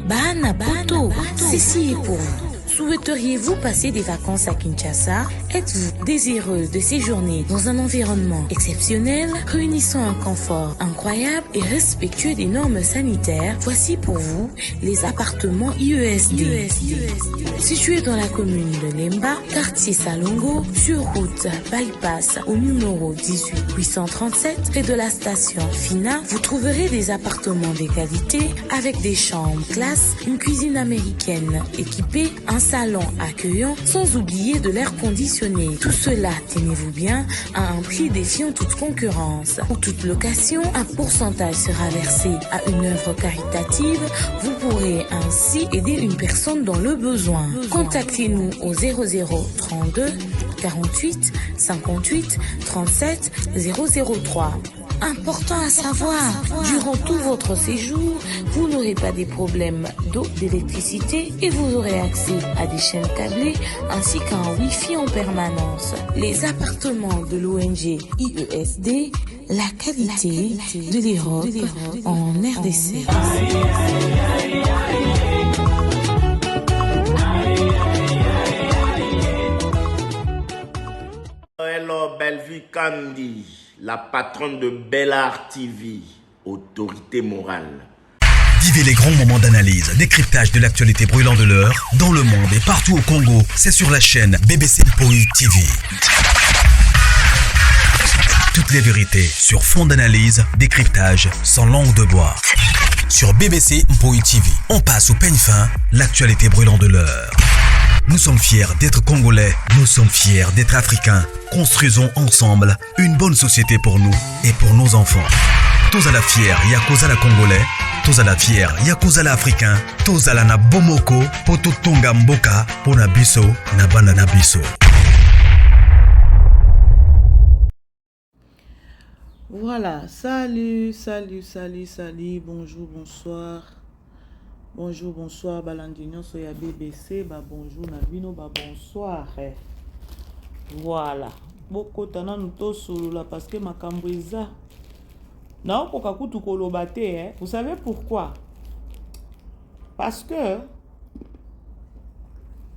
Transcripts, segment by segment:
Bana Poto, ceci est pour nous. Souhaiteriez-vous passer des vacances à Kinshasa? Êtes-vous désireux de séjourner dans un environnement exceptionnel, réunissant un confort incroyable et respectueux des normes sanitaires? Voici pour vous les appartements IESD. Situés dans la commune de Lemba, quartier Salongo, sur route Bypass au numéro 18837, près de la station Fina, vous trouverez des appartements de qualité avec des chambres classe, une cuisine américaine équipée, un salon accueillant, sans oublier de l'air conditionné. Tout cela, tenez-vous bien, à un prix défiant toute concurrence. Pour toute location, un pourcentage sera versé à une œuvre caritative. Vous pourrez ainsi aider une personne dans le besoin. Contactez-nous au 0032 48 58 37 003. Important à savoir, durant tout votre séjour, vous n'aurez pas des problèmes d'eau, d'électricité et vous aurez accès à des chaînes câblées ainsi qu'à un Wi-Fi en permanence. Les appartements de l'ONG IESD, la qualité de l'Europe en RDC. Hello, Bellevue Candy, la patronne de Bellart TV, autorité morale. Vivez les grands moments d'analyse, décryptage de l'actualité brûlante de l'heure, dans le monde et partout au Congo. C'est sur la chaîne BBC Mpoï TV. Toutes les vérités sur fond d'analyse, décryptage, sans langue de bois. Sur BBC Mpoï TV, on passe au peigne fin, l'actualité brûlante de l'heure. Nous sommes fiers d'être Congolais, nous sommes fiers d'être Africains. Construisons ensemble une bonne société pour nous et pour nos enfants. Tous à la fière, Yakozala Congolais. Tous à la fière, Yakozala Africain. Tous à la na Bomoko, Poto Tonga Mboka, Pona Biso, Nabana Nabiso. Voilà, salut, bonjour, bonsoir, balandinyo soya BBC, bonjour Nabino, bonsoir. Voilà, beaucoup tana nuto solo parce que ma cambriza. Non, pour kakutu kolobate, hein. Vous savez pourquoi? Parce que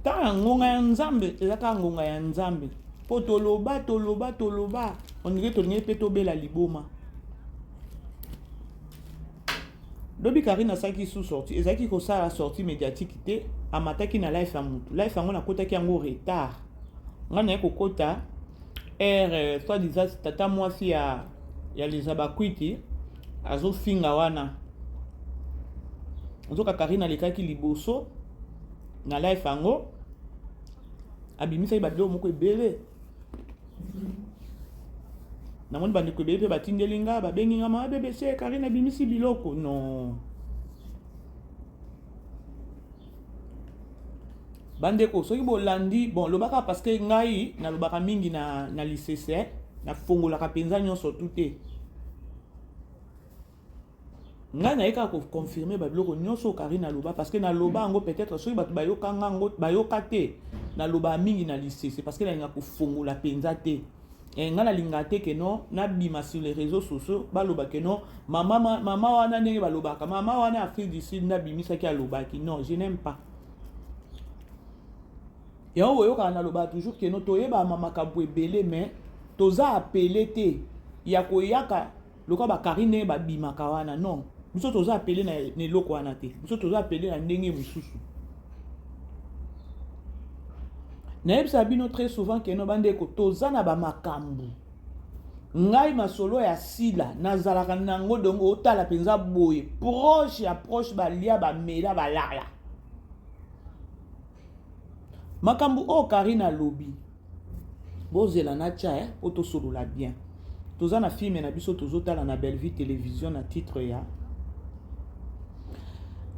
quand ngonga ya nzambe, ezaka ngonga ya nzambe. Po toloba, on dirait tonye pe tobela liboma. Lobi Karina saki sous sorti, ezaki ko sa sortie médiatique té amataki na life ya mutu. Life yango na kota ki yango retard. Ngana ko kota soit disant tata mwasi ya Lizabakwiti azo finga wana. Ozoka Karina lekaki liboso na life yango abimisa ibadlo moko ebele. Na moni bande ko bebe batindelinga babengi ngama BBC Karina bimisi biloko non. Bande ko soki bolandi bon lobaka parce que ngai na lobaka mingi na lycée na fongola ka penza nyonso tuté. Ngai na eka ko confirmer ba biloko nyonso Karina loba parce que na loba ngo peut-être soki batu bayoka ngango bayoka te na loba mingi na lycée c'est parce que na nga ko fongola penza te. Et ngana lingate que non na bima sur les réseaux sociaux baloba que non mama wana ndenge balobaka mama wana Afrique du Sud na bimisa ki alobaki non je n'aime pas. Et on voit na loba toujours que non toyeba mama kabwe belé mais toza appelé te ya koyaka loko ba Karine ba bima kawana non biso toza appelé na ne loko wana te biso toza appelé na ndenge mususu. Naebisa bino très souvent que no bande ko tozana ba makambu. Ngai masolo ya sila nazalaka nango dongo otala penza boye proche ba lia ba mela ba lala. Makambu o Karina lobi. Bozela na cha oto solo la bien. Tozana film na biso tozotala na Bellevue télévision na titre ya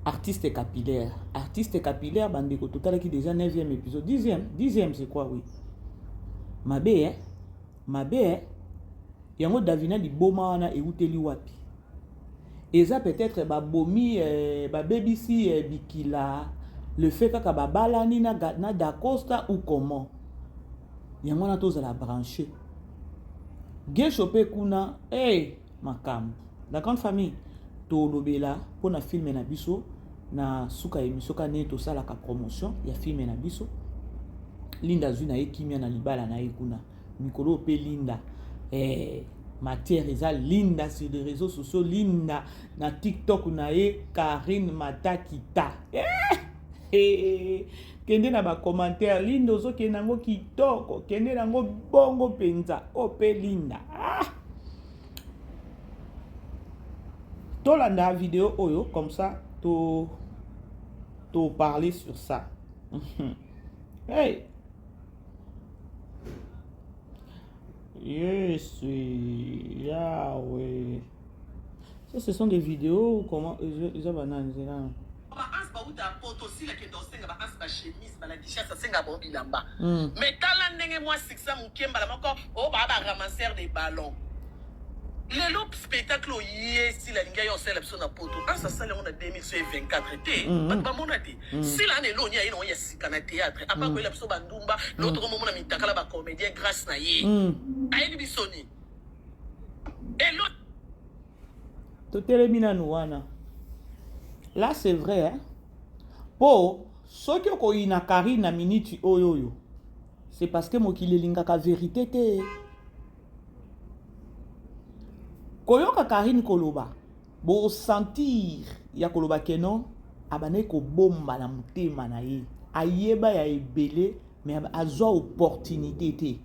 Artiste capillaire, bandeko total qui déjà 9e épisode, 10e c'est quoi oui. Mabe yango davina li boma wana euteli wapi. Eza peut-être ba bomi ba BBC bikila le fait kaka ba balani na da Costa ou comment. Yango na toza la brancher. Ge chopé kuna makam. La grande famille to lobela pour na filmer na biso. na suka émission ka ne to sala ka promotion ya film na biso Linda zuna ye kimia na libala na ekuna mikolo pe Linda matière eza Linda sur les réseaux sociaux Linda na TikTok na ye Karine Matakita kende na ba commentaire Linda ozo kende nango kitoko kende nango bongo penza o pe Linda tolanda vidéo oyo comme ça to parler sur ça hey yes Yahweh ça ce sont des vidéos comment ils ont banane mais tala ndenge moi siksa mukemba la moko o baba ramasser des ballons le loup spectacle yesi la linga yo sela biso na poto asa sala on a 2024 te ba mona te si la ne lo nya ino ya sikana théâtre apa ko la biso bandumba l'autre moment na mitakala ba comédien grâce na ye ayi bisoni et l'autre to telemina nuana là c'est vrai hein po soki ko ina Karine na minute oyo c'est parce que mokili lingaka vérité te koyoka Karine koloba bo sentir ya koloba keno abane ko bomba na mutema na ye ayeba ya ebele mais azwa opportunité te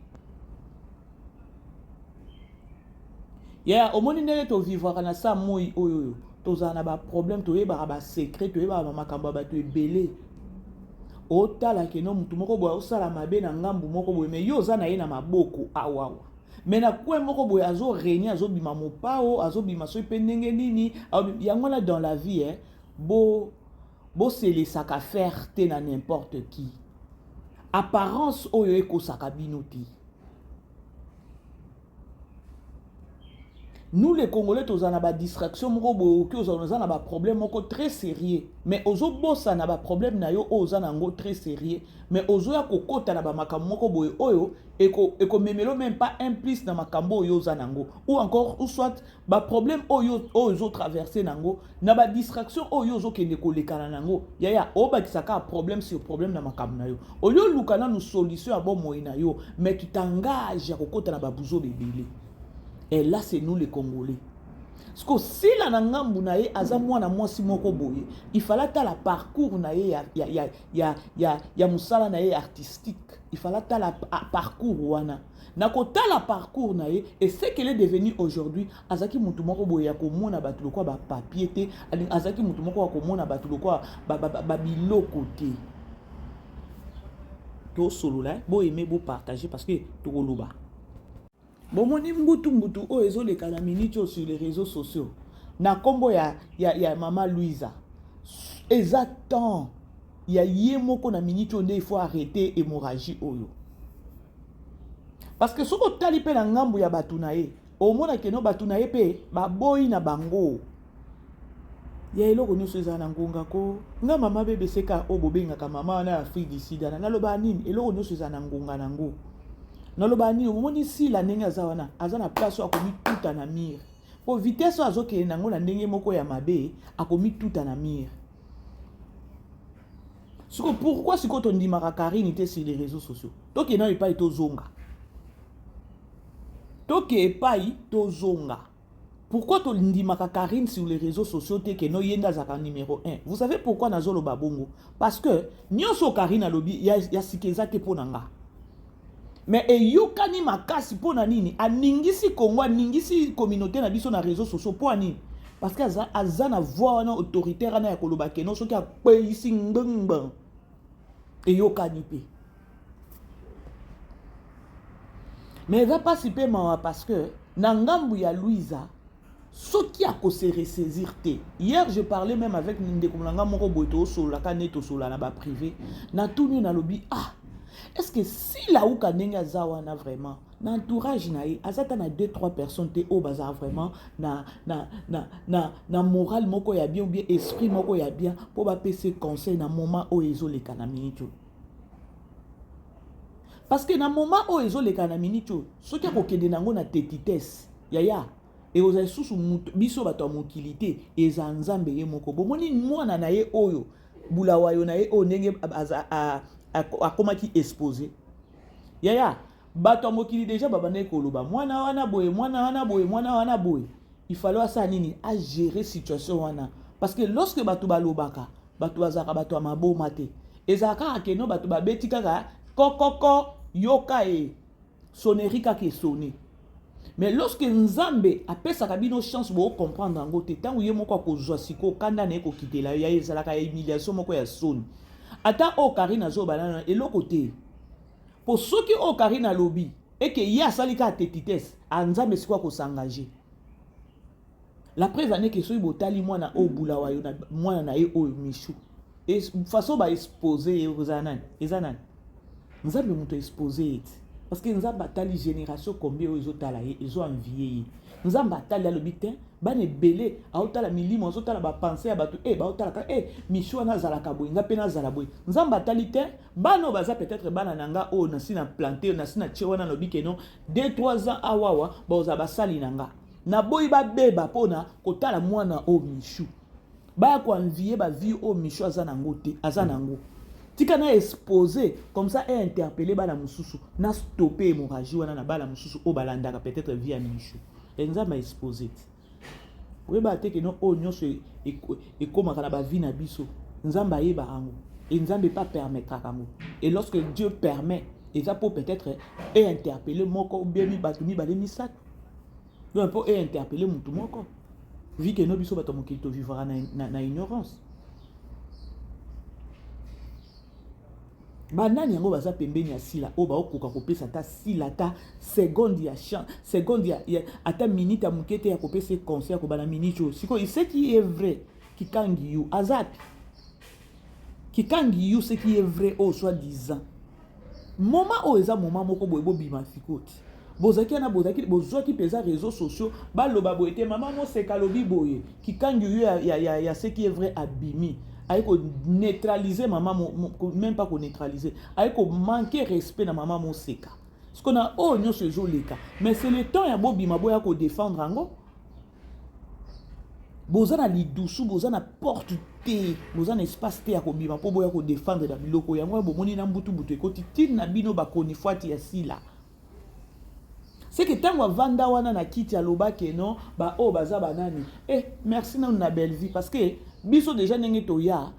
ya omoni ndenge to vivre na sa moi oyo tozana ba problème to yeba ba secret to yeba ba makambo ba to ebele otala keno mutu moko boya osala mabe na ngambu moko boye mais yo za na ye na maboko awawa mais na kwe moko boye azo régner azo bima mopao azo bima so pe ndenge nini yango là dans la vie hein bo se laisser ka faire te na n'importe qui apparence oyo ekosaka bino te. Nous les Congolais tous en avons distraction moko que nous en avons problème moko très sérieux mais ozo bossa na ba problème na yo oza nango très sérieux mais ozo ya kokota na ba makambo moko boye oyo eko memelo même pas un plus na makambo oyo oza nango ou encore ou soit ba problème oyo traverser nango na ba distraction oyo ozo kende kolekana nango ya o ba kisaka problème sur problème na makambo na yo oyo lukana nous solution ya bon moyen na yo mais tu t'engages à kokota na ba buzo bebele. Et là, c'est nous les Congolais. Parce que si la nangambu na ye aza mwana mwasi moko boye, il fallait ta la parcours na ye ya musala na ye artistique. Il fallait ta la parcours wana. Na ko ta la parcours na ye et ce qu'elle est devenue aujourd'hui, azaki mutu moko boye ya komona batu lokwa ba papier te, azaki mutu moko ya komona batu lokwa ba biloko te. To solo là, bo aimer bo partager parce que to koloba. Bon moni mbutu o ezoleka na minute sur les réseaux sociaux na kombo ya mama Louisa exactement ya yemoko na minute on il faut arrêter hémorragie oyo parce que soko tali pe na ngambu ya batuna ye o mona keno batuna ye pe ba boyi na bango ya eloko nyonso eza na ngonga ko nga mama bebe seka o bobengaka mama na Afrique du Sud na loba nini eloko nyonso eza na ngonga nango nalobani omoni si la ndenge azawana azana place akomi tuta na mire po vitesse azoke nango na ndenge moko ya mabe akomi tuta na mire siko pourquoi siko to ndimaka Karine te sur les réseaux sociaux toke na epai tozonga toke epai tozonga pourquoi to ndimaka Karine sur les réseaux sociaux te ke no yenda zaka numéro 1 vous savez pourquoi nazolo babongo parce que nyonso Karine alobi ya sikeza te ponanga. Mais eyokani makasi pona nini aningisi Congo aningisi communauté na biso na réseaux sociaux po nini parce que azana voix na autoritaire na ya koloba keno soki apeisi ngengba eyokani pe mais va pas si pe mawa parce que na ngambu ya Louisa soki ako se ressaisir te hier je parlais même avec ndeko mulanga moko boito sola ka neto sola na ba privé na tuni na lobi est-ce que si la ouka nenga zawana vraiment l'entourage naï azata na 2-3 personnes te au bazar vraiment na moral moko ya bien ou bien esprit moko ya bien pour ba pc conseil na moment o ezo le kana minute parce que na moment o ezo le kana minute ce qui a kokende nango na tétitesse ya et aux sous biso bato mokilité eza nzambe ye moko bomoni mwana na ye oyo bulawa yo na ye o ndenge akomaki exposé yaya bato mokili déjà babane koloba mwana wana boye il fallait asa nini à gérer situation wana parce que lorsque bato balobaka bato bazaka bato amaboma te ezaka keno bato babeti kaka kokoko yoka e sonnerie kaka sonné. Mais lorsque Nzambe apesaka bino chance bo comprendre ngo te tangu ye moko akozwa siko kanda na eko kitela ya ezalaka ya humiliation moko ya soni ata o Karina zo banana eloko te po soki o Karina lobi et que ya salika atetites Nzambe sikwa ko s'engager la preuve ane que soki botali mwana o bulawa yo na mwana na ye o Michou et façon ba exposer ezanani Nzambe muto exposer parce que nous avons batali génération combien ils ont talé ils ont envié nous avons batali le bitin bane belé a otala milimo ont otala ba penser ba tout ba otala Michou na zala kaboy nga pena zala boy nous avons batali te bano baza peut-être bana nanga o na sina planter na sina chewana no bikeno 2-3 ans awawa ba oza basali nanga na boy ba beba pona kotala mwana o Michou ba ko envier ba vie o Michou azanango te azanango tika na exposé comme ça est interpellé bala mususu na stopper hémorragie wana na bala mususu o balanda peut-être via Michou et nous avons exposé oui ba te que non o nyonso et comme kana ba vie na biso nzamba yeba ango et nzambe pas permettra kango et lorsque Dieu permet et ça peut peut-être et interpeller moko bien mi batumi bale misak donc pour et interpeller mutu moko vu que no biso bato mokito vivra na ignorance. Banani yango baza pembeni ya sila o ba okoka kopesa ta sila ta seconde ya chant seconde ya ata minute ya mukete ya kopesa concert ko bana minute siko ce qui est vrai qui kangi you azat qui kangi you ce qui est vrai au soit disant moment o eza moment moko boye bobima fikoti bozaki na bozaki bozoki pesa réseaux sociaux baloba boyete maman mo seka lobi boye qui kangi you ya ce qui est vrai abimi aiko neutraliser maman même pas qu'on neutraliser aiko manquer respect na maman mo seka ce qu'on a oh non ce jour les cas mais c'est le temps ya bobima boya ko défendre ango bozana li douce bozana porte te bozana espace te ya ko bima po boya ko défendre da biloko yango bomoni na mbutu butu ekoti tin na bino bakoni fwati ya sila c'est que tant que vanda wana na kiti ya loba ke non ba o baza banani merci na belle vie parce que biso déjà ndenge toya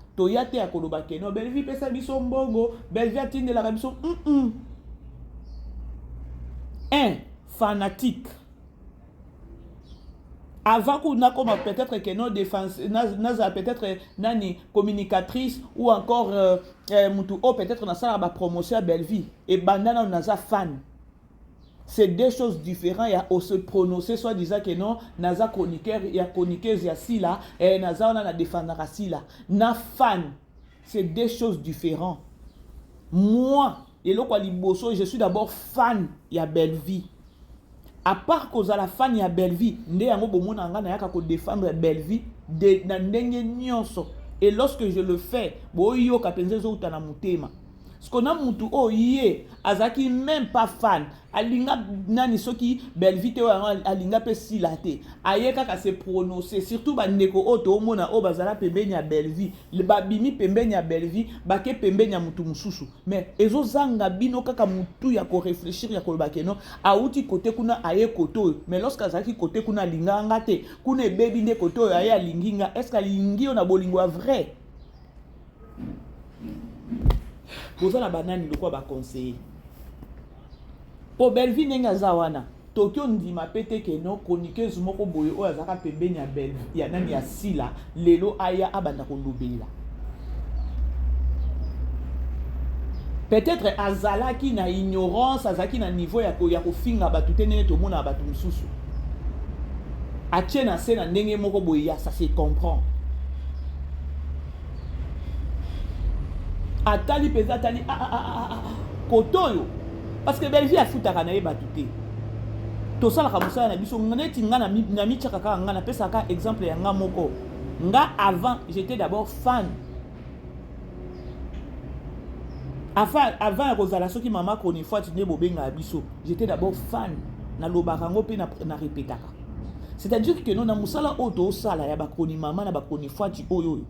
te ya koloba ke non belle vie pesa biso mbongo belle vie atinde la biso un fanatique avant qu'on a comme peut-être que non défense naza peut-être nani communicatrice ou encore mutu o peut-être na sala ba promotion à belle vie et bandana naza fan. C'est deux choses différentes. Il y a au se prononcer, soit disant que non, naza chroniqueur, il y a chroniqueuse, il y a si là, et naza on a défendre si là. Na fan, c'est deux choses différentes. Moi, et là, je suis d'abord fan, il y a belle vie. À part que la fan, il y a belle vie, il y a défendre belle vie, et lorsque je le fais, boyo kapenze zo utana mutema. Ce qu'on a mutu o yé azaki même pas fan alinga nani soki belle vie te alinga pe silate ayeka ka se prononcer surtout ba ndeko oto mona o bazala pembeni ya belle vie le babimi pembeni ya belle vie bake pembeni ya mutu mususu mais ezo zanga bino kaka mutu ya ko réfléchir ya ko bakeno auti côté kuna aye koto mais lorsque azaki côté kuna linga ngate kuna ebebi nde koto aye alinginga est-ce que lingi ona bolingo vrai boza na banani lokwa ba conseiller po belle vie nenga zawana tokyo ndima pete ke no chroniqueuse moko boye o azaka pembeni ya belle ya nani ya sila lelo aya abanda ko lobela peut-être azalaki na ignorance azaki na niveau ya ko finga batu tenene to mona batu mususu atiena sena ndenge moko boye ya ça se comprend. Atali pesa atali kotoyo parce que belle vie a futaka na yeba tuté to sala ka musala na biso nganeti ngana na michaka ka ngana pesa ka exemple ya nga moko nga avant j'étais d'abord fan avant kozala soki mama koni fois tine bobenga biso j'étais d'abord fan na lobaka ngo pe na répétaka C'est-à-dire que nous na musala auto sala ya bakoni mama na bakoni fati oyo.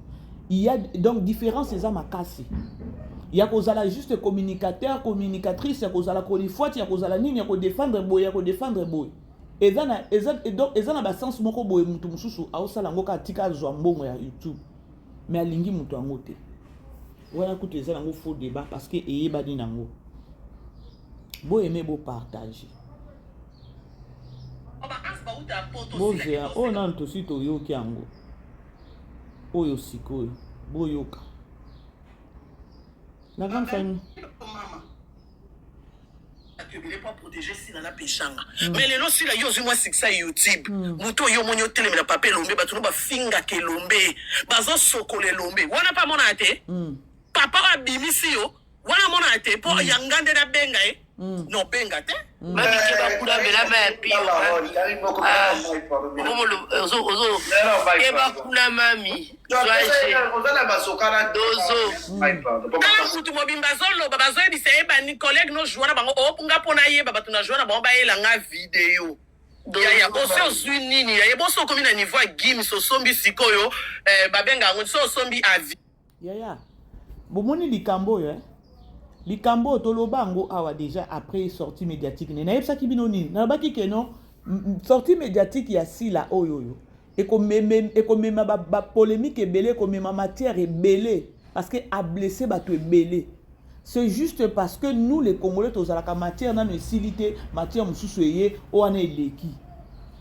Il y a donc différence c'est ça makasi. Il y a kozala juste communicateur, communicatrice, il y a kozala koni fati, il y a kozala nini, il y a ko défendre boy, il y a ko défendre boy. Et donc ezana ba sens moko boy mutu mususu a osala ngoka tika zwa mbongo ya YouTube. Mais alingi mutu angote. Voilà que tu as un faux débat parce que et ba dinango. Beau aimer beau partager. Beau zéa oh non to si to yo kiango. Oyo siko beau yoka. La grande famille. Il n'est pas protégé si la péchanga. Mais les lois si la yo moi c'est ça YouTube. Muto yo monyo télé na papel lombe ba tuno ba finga ke lombe. Bazo sokole lombe. Wana pa mona ate. Papa wa bimisi yo. Wana mona ate po yangande na benga non benga te. Mami ke ba kula bela ba pi. Ke ba kula mami. Kala mutu mobimba zolo baba zo ebisa eba ni collègue no joueur na bango o nga pona ye baba tuna joueur na bango ba yela nga vidéo. Ya boso zwinini ya boso komi na niveau game so sombi sikoyo babenga ngo so sombi avi. Ya. Bomoni likambo yo likambo tolobango awa déjà après sortie médiatique ne naebsa kibinoni na baki ke non sortie médiatique ya sila oyoyo et comme même ba polémique ebele comme même matière ebele parce que a blessé bato ebele. C'est juste parce que nous les Congolais tozalaka matière na necessité matière mususu eye o ana eleki.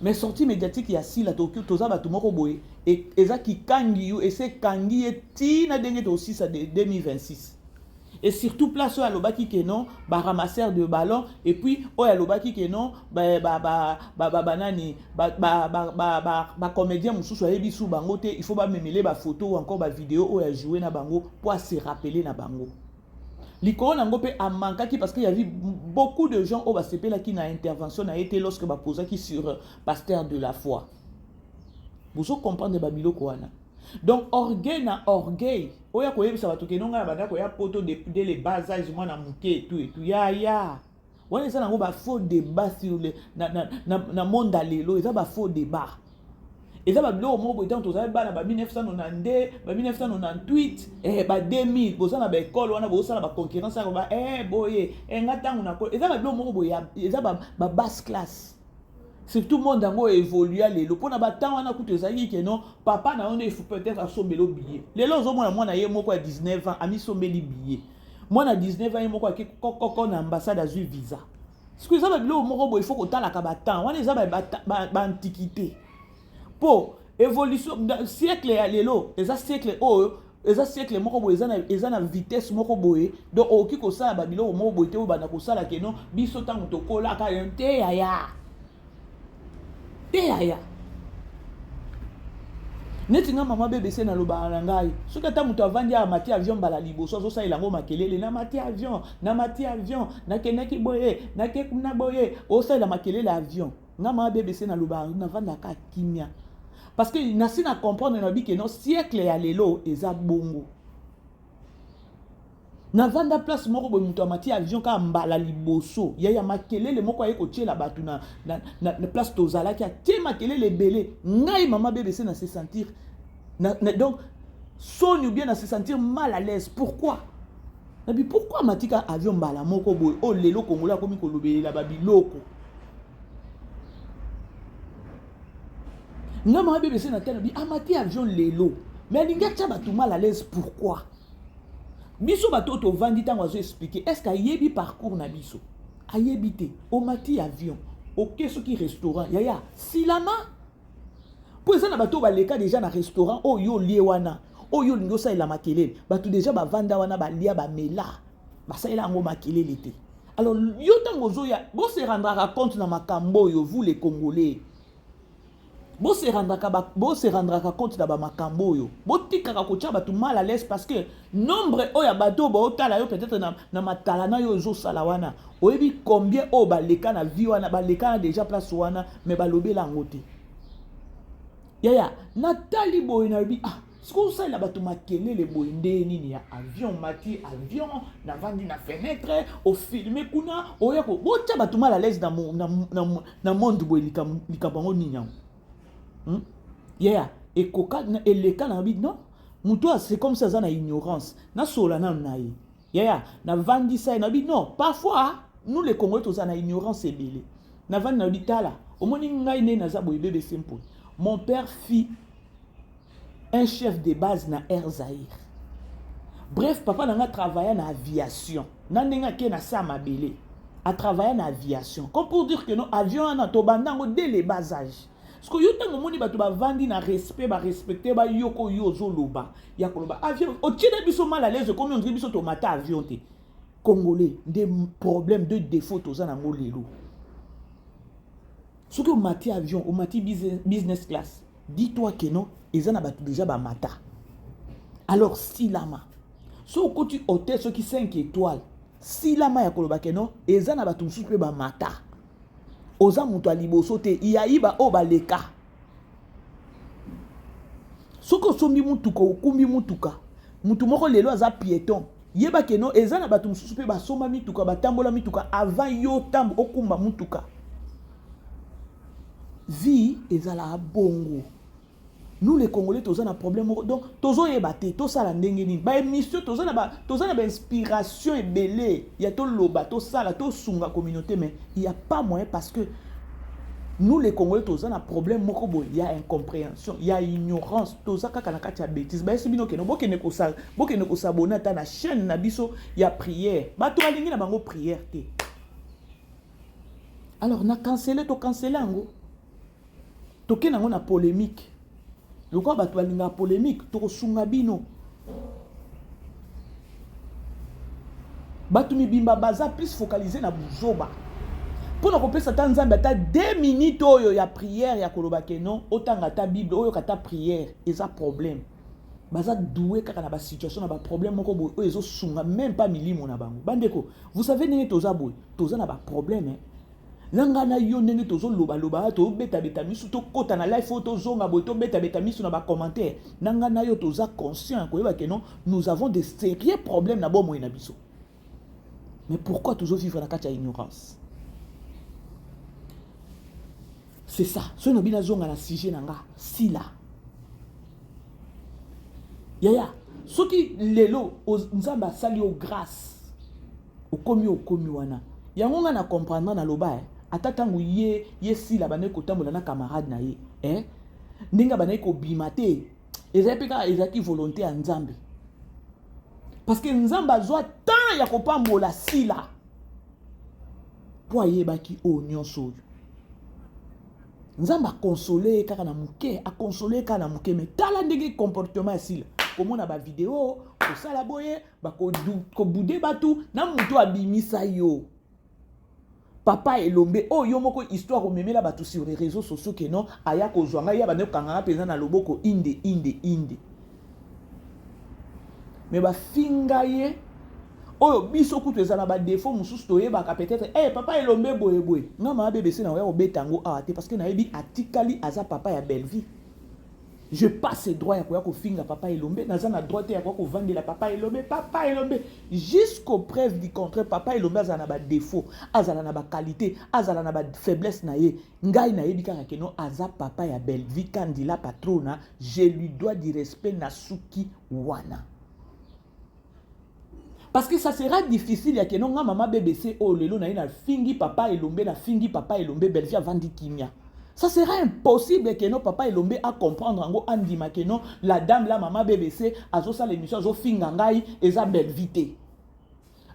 Mais sortie médiatique ya sila toza bato moko boye et eza ki kangi yo et c'est kangi eti na denge to aussi ça de 2026. Et surtout place à l'obaki que non, ba ramasseur de ballon et puis à l'obaki que non, comédien mususu ayebi sou bango te, il faut pas mémêler ba photo ou encore ba vidéo ou à jouer na bango pour se rappeler na bango. L'icône nango pe a manqué parce qu'il y avait beaucoup de gens au basepé là qui na intervention a été lorsque ba posa qui sur pasteur de la foi. Vous comprenez babilo koana. Donc orgueil na orgueil oya koyebisa bato kenonga banda koya poto de les bas âges moi na muke et tout ya wana ça nango ba faux débat sur le na monde alelo ça ba faux débat et ça ba bilo mo boitant to za ba na ba 1992 ba 1998 ba 2000 boza na ba école wana boza na ba concurrence ba boye ngata nguna ko et ça ba bilo mo boya et ça ba basse classe. C'est tout le monde a évolué à l'élo. Pour n'a temps on a coûté ça que non papa na on il faut peut-être assommer le billet. Les lots moi na yé moko à 19 ans ami sommer les billets. Moi na 19 ans moko qui kokoko na ambassade azui visa. Ce que ça ba bilo moko il faut que tala ka temps. On les a ba antiquité. Pour évolution siècle à l'élo, les siècle eza siècle moko boye eza na vitesse moko boye donc oki ko ça ba bilo moko boye te ba na ko sala ke non biso tango to kola ka nte ya Yaya. Netinga mama BBC na loba na ngai. Soki ta mutu avandi a mati avion bala liboso so sa ilango makelele na mati avion, na kenaki boye, na kekuna boye, o sa ila makelele avion. Nga mama BBC na loba na vanda ka kimia. Parce que nasi na comprendre na bi que non siècle ya lelo eza bongo. Na vanda place moko boy mutu amati avion ka mbala liboso ya makelele moko aye kotiela batu na place tozala ki atie makelele belé ngai mama BBC na se sentir donc son ou bien na se sentir mal à l'aise. Pourquoi nabi pourquoi matika avion mbala moko boy o lelo kongola komi kolobelela babiloko nga mama BBC na tena bi amati avion lelo mais linga tcha batu mal à l'aise. Pourquoi biso bato to vandi tango azo expliquer est-ce qu'il y a bi parcours na biso ayebité au mati avion au keso ki restaurant yaya silama pour ça na bato ba leka déjà na restaurant o yo lié wana o yo lingo sa ila makelele bato déjà ba vanda wana ba lia ba mela ba sa ila ngo makelele te. Alors yo tango zo ya bo se rendre compte na makambo yo vous les Congolais bo se rendra compte da ba makambo yo bo tikaka ko tia batu mal à l'aise parce que nombre o ya bato bo tala yo peut-être na matala na yo zo sala wana oyebi combien o ba leka na vie wana ba leka na déjà place wana mais ba lobela ngote yaya natali boy na bi ce qu'on sait là bato makelele boy ndeni ni ya avion mati avion na vandi na fenêtre au filmer kuna o ya ko bo tia batu mal à l'aise na monde boy likabango ninyam. Yeah, et coca et les cas non. Moutoua c'est comme ça na ignorance. Na sola na naï. Yeah, na vandi ça na non, parfois nous les Congolais tous na ignorance et belé. Na vandi na bitala. Au moins ngai né na za boy bébé simple. Mon père fit un chef de base na Air Zaïre. Bref, papa n'a travaillé dans l'aviation. N'a pas na sa mabélé. A travaillé dans l'aviation. Comme pour dire que non, avion a tobandango dès les bas âges. Parce que yotango moni batu ba vandi na respect, ba respecter ba yoko yozo loba. Ya koloba avion. O tchina biso mal à l'aise comme on dit biso tomata avion te. Congolais, des problèmes de défauts toza na ngolelo. Ce que mati avion, o mati business class. Dis-toi que non, ils en a déjà ba mata. Alors si lama. So ko tu hôtel ceux qui 5 étoiles. Si lama ya koloba que non, ils en a ba tumsu pe ba mata. Oza mutu aliboso te iaiba o baleka. Soko sombi mutuka okumbi mutuka. Mutu moko lelo aza piéton. Yeba que non, ils en a ba tumsu pe ba soma mituka ba tambola mituka avant yo tambo okumba mutuka. Vie ezala bongo. Nous les Congolais tous un problème donc tous yebate tous ça la ndengeni ba émission tous na ba inspiration et belé il y a tout loba tout ça la tout sunga communauté mais il y a pas moyen parce que nous les Congolais tous un problème moko bo il y a incompréhension il y a ignorance tous ça kaka na kati ya bêtise ba esi bino ke no bokene ko s'abonner ta na chaîne na biso il y a prière ba to alingi na bango prière te alors na canceler ngo to ke nango na polémique. Le quoi batu balinga polémique to sunga bino. Batu mi bimba baza plus focalisé na buzoba. Pour na kopesa ta nzambe ta 2 minutes oyo ya prière ya koloba ke non otanga ta bible oyo kata prière eza problème. Baza doué kaka na ba situation na ba problème moko boy oyo ezo sunga même pas milimo na bango. Bandeko, vous savez nini toza boy, toza na ba problème Langa na yo ndenge tozo loba to beta misu to kota na live photo zonga boy to beta misu na ba commentaire nanga na yo toza conscient ko yeba que non nous avons des sérieux problèmes na bomo na biso. Mais pourquoi toujours vivre na katia ignorance? C'est ça. Ce no bina zonga na sujet nanga sila. Yaya, soki lelo nzamba sali o grâce. O komi wana. Yango nga na comprendre na loba atatangu ye sila bane ko tambola na camarade na ye ndinga bane ko bimate ezapeka ezaki volonté ya nzambe parce que nzamba azwa temps ya ko pambola sila po ayebaki o nyonso nzamba consoler kaka na muke a consoler kaka na muke mais tala ndenge comportement ya sila komona ba vidéo ko sala boye ba ko bude batu na mutu abimisa yo. Papa Elombe, oh yo moko histoire au memela batu sur les réseaux sociaux que non aya ko zwanga ya bane kangana peza na loboko inde. Mais ba finga ye oh biso kutu ezana ba défaut mususu to yeba ka peut-être papa Elombe boye ngama BBC na ya obetango awate parce que na yebi atikali aza papa ya belle vie. Je passe droit à quoi finga papa Elombe, nazana droit à quoi vendre la papa Elombe jusqu'aux preuves du contraire papa Elombe azana ba défaut, azana na ba qualité, azana na ba faiblesse na ye. Ngai na yebi kaka ke no aza papa ya belle vie kandila patrona, je lui dois du respect na suki wana. Parce que ça sera difficile ya ke no nga mama BBC o lelo na ina fingi papa Elombe belle vie vandi kimia. Ça sera impossible que nos papa Elombe à comprendre en go andima que non la dame la maman BBC azo sa l'émission azo fingangai eza belle vite.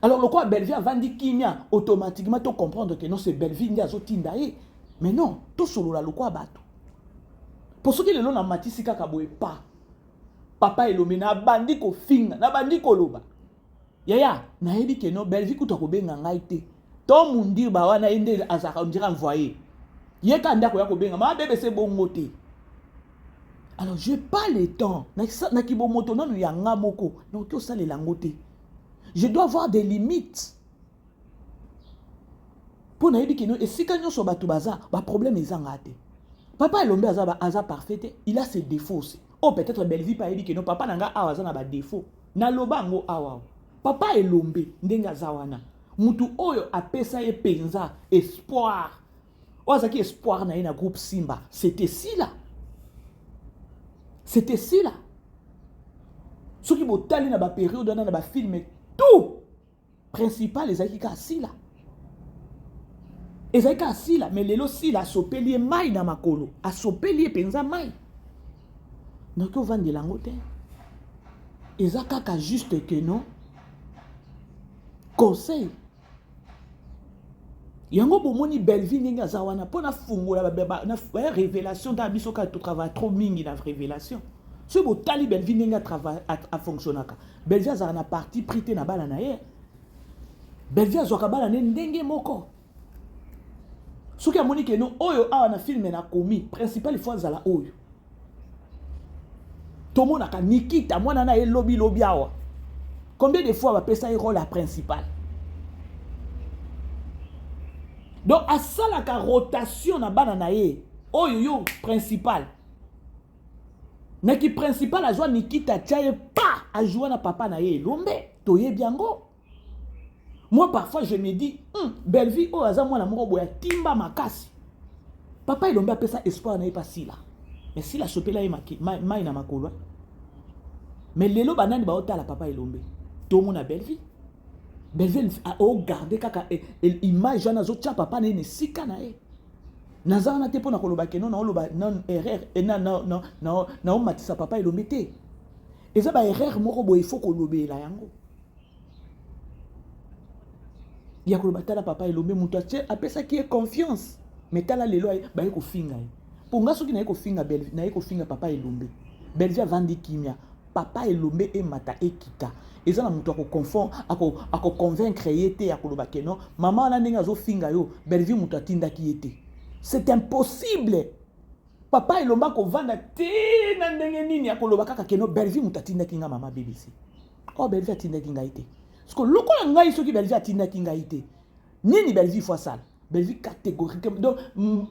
Alors le quoi belle vie avant di kimia automatiquement to comprendre que non c'est belle vie ndi azo tindae. Mais non, tout solo la le quoi bato. Pour ceux qui le long na matisi kaka boye pas. Papa Elombe na bandi ko finga na bandi ko loba. Yaya na yebi que non belle vie kuto ko benga ngai te. To mundir ba wana ende azaka on dirait envoyer. Yekanda ko yako benga ma BBC bongote. Alors j'ai pas le temps na kibo moto non ya ngamoko donc to ça les langote. Je dois avoir des limites. Pour na yebi kino et si kanyo so batu baza ba problème ezanga te. Papa Elombe aza parfait, il a ses défauts aussi. Oh peut-être belle vie pa yebi kino papa nanga awaza na ba défaut. Na lobango awa. Papa Elombe ndenga zawana. Mutu oyo apesa ye penza espoir. Ozaki espoir na groupe Simba, c'était si là. C'était si là. Ceux qui m'ont allé dans la période, dans la film, tout principal, les aïkika assis là. Les aïkika assis là, mais les losi là, sopelier maï dans ma colo. A sopelier penza maï. Donc, on vend de l'angote. Et ça, kaka juste que non. Conseil. Yango bomoni Belleville ninga zawana pona fungola na révélation dans biso ka to travail trop mingi na révélation. Ce bo tali Belleville ninga travail a fonctionnaka. Belleville za na parti prité na bala na ye. Belleville zo ka bala ne ndenge moko. Soki amoni ke no oyo awa na film na komi principal fois za la oyo. Tomo na ka Nikita mwana na ye lobby awa. Combien de fois va pesa un rôle à principal? Donc, à ça, la rotation na banana ye, oh yo principal. Mais qui principal a joué Nikita Tchaye, pas a joué na papa na ye, l'ombe, toye biango. Moi, parfois, je me dis, Belleville, oh, aza moi la moro boya, timba makasi. Papa, il a ça espoir na ye pas si là. Mais si la chopé là, il m'a na makolo. Mais lelo banane ba ota la papa ilombe. Tout le monde a Belleville. Belleville a gardé kaka image na zo tia papa ne sika na e. Naza na te pona koloba ke non loba non erreur et na matisa papa ilombe te. Eza ba erreur moko bo il faut kolobe la yango. Ya koloba tala papa ilombe muto apesa qui est confiance. Mais tala lelo ba ko finga. Pour nga soki na ko finga Belleville na ko finga papa ilombe. Belleville vandi kimia. Papa elombe et mata ekita. Et ça, on a confond, à convaincre yete à koloba non. Maman na ninga zo finga yo, Belleville muta tinda ki yete. C'est impossible. Papa elomba ko vanda te na ndenge nini ya koloba kaka keno Belleville muta tinda kinga mama BBC. Oh Belleville tinda kinga yete. Parce que loko ngai soki Belleville tinda kinga yete. Nini Belleville fois ça. Belleville catégorique. Donc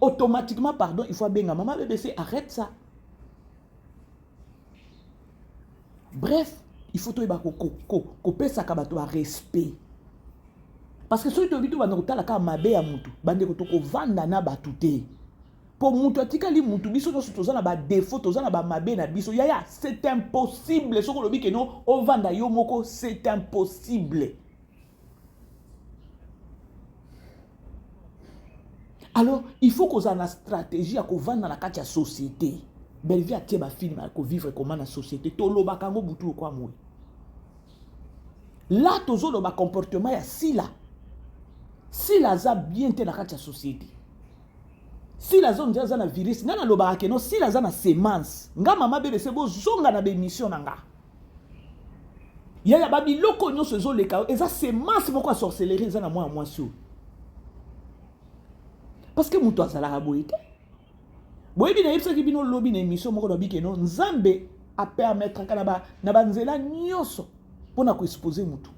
automatiquement pardon, il faut benga maman BBC arrête ça. Bref, il faut que tu aies respect. Parce que si tu as dit que tu as mabe ya mutu, bande ko to vanda na batute. Pour mutu atika li mutu biso to za na ba défaut, to za na ba mabe na biso. Yaya, c'est impossible. So ko lobi ke no o vanda yo moko, c'est impossible. Alors, il faut qu'on ait une stratégie à vendre dans la société. Belleville a tiré ma film à vivre comment dans la société. Tolo bakango butu quoi moi. Là tozo le comportement ya si là. Si la za bien te dans la société. Si la zone déjà na virus, ngana lo ba no si la za na semence. Nga mama bébé c'est bo zonga na be mission nanga. Ya babi loko nyonso zo le ka eza semence moko sorcellerie za na moi sur. Parce que muto azala raboite. Boyebi na yebisa ki bino lobi na émission moko lobi ke no nzambe a permettre kana na banzela nyonso pona ko exposer mutu.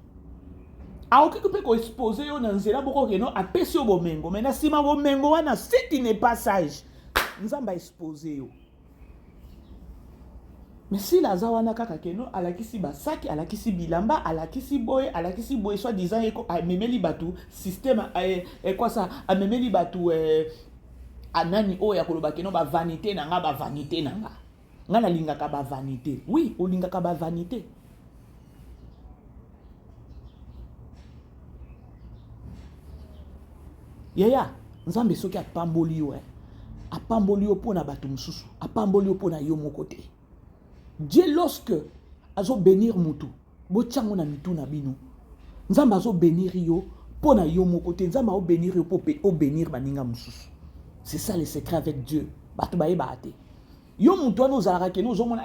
A okiku pe ko exposer yo na nzela boko ke no apesi yo bomengo mais na sima bomengo wana c'est une passage. Nzamba exposer yo. Mais si la zawana kaka ke no alakisi basaki alakisi bilamba alakisi boy soit disant eko memeli batu système quoi ça a memeli batu anani o ya koloba keno ba vanité nanga nga na linga ka ba vanité oui o linga ka ba vanité yaya nzambe soki apamboli yo apamboli yo pona batu mususu apamboli yo pona yo moko te Dieu lorsque azo bénir mutu bo tsango na mitu na bino nzambe azo bénir yo pona yo moko te nzambe o bénir yo po o bénir baninga mususu. C'est ça le secret avec Dieu. Batu baye baate. Yo mutu wana ozalaka ke no ozomona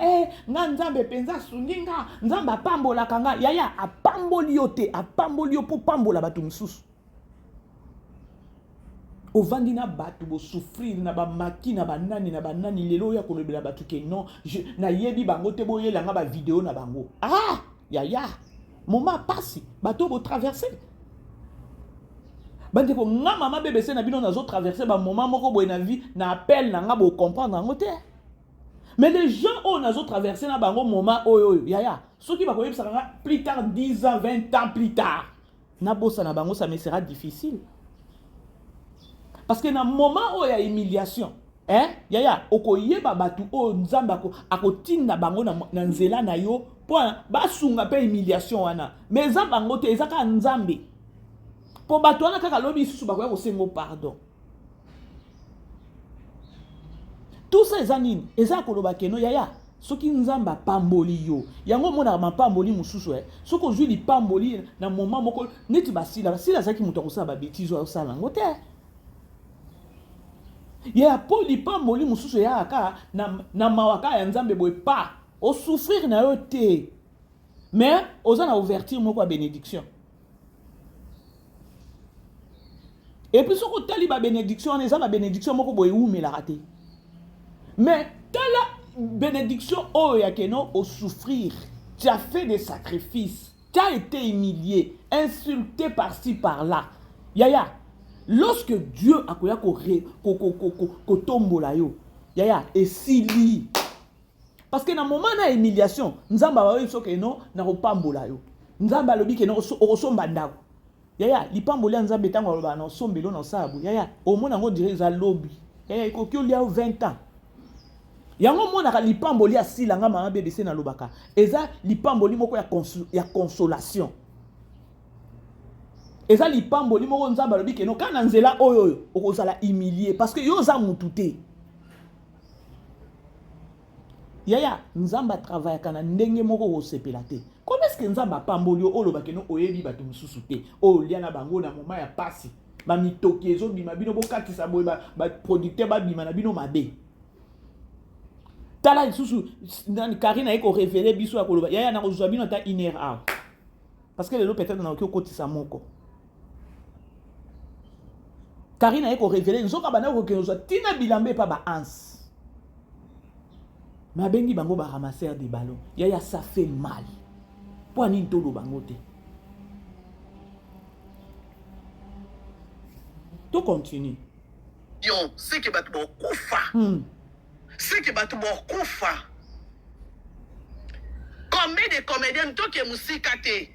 nga nzambe penza sunginga nzambe apambola kanga yaya apamboli yo te apamboli yo po pambola batu mususu. Ovandi na batu bo souffrir na ba maki na banani lelo ya kolobela batu ke non na yebi bango te boyela nga ba vidéo na bango. Ah yaya moment passe batu bo traverser. Bande ko nga mama BBC na bino nazo traverser ba moment moko boye na vie na appel na nga bo comprendre ngo te. Mais les gens on nazo traverser na bango moment oyo yaya soki ba ko yebisa nga plus tard 10 ans 20 ans plus tard na bossa na bango ça me sera difficile. Parce que dans moment où il y a humiliation yaya okoyeba batu o nzambe akotinda bango na nzela na yo po basunga pe humiliation wana mais eza bango te eza kaka nzambe po bato wana kaka lobi lisusu bakoya kosenga pardon. Tout ça eza nini eza koloba keno yaya soki nzamba pamboli yo yango mona mapamboli mususu soki ozwi lipamboli na moment moko neti basila zaki mutu akosala babetizo osala ngo te ya po lipamboli mususu ya aka na mawaka ya nzambe boye pa o souffrir na yo te mais oza na ouverture moko ya bénédiction et puis soki otali ba bénédiction eza ba bénédiction moko boye umelaka te mais tala bénédiction oh yakeno au souffrir, tu as fait des sacrifices, tu as été humilié, insulté par-ci par-là. Yaya, lorsque Dieu a kotombola yo, yaya, et si li. Parce que dans le moment de l'humiliation, nzamba ba yo que non na kopambola yo. Nzamba lobi que non osomba ndako. Yaya, li pambola nzamba tango loba na sombelo na sabu. Yaya, au moins ngo dire za lobby. Yaya, ikokyo lia 20 ans. Yango mona lipamboli asila nga mama BBC na lobaka eza lipamboli moko ya consolation eza lipamboli moko nzamba lobi keno kana nzela oyo okozala humilié parce que yo za mutu te yaya nzamba travaille kana ndenge moko osepela te comment est-ce que nzamba pamboli o loba keno oyebi bato mususu te o lia na bango na moment ya pasi ba mitoki ezo bima bino bokatisa boye ba producteur ba bima na bino mabe tala isusu Karina eko révéler biso ya koloba yaya na kozwa bino ta iner a parce que lelo peut-être na okotisa moko Karina eko révéler nzoka bana ko kozwa tina bilambe pa ba ans ma bengi bango ba ramasser des ballons yaya ça fait mal po ani ntolo bango te to continue yo c'est que batu bokufa c'est que batu bokufa combien de comédiens to ke musika te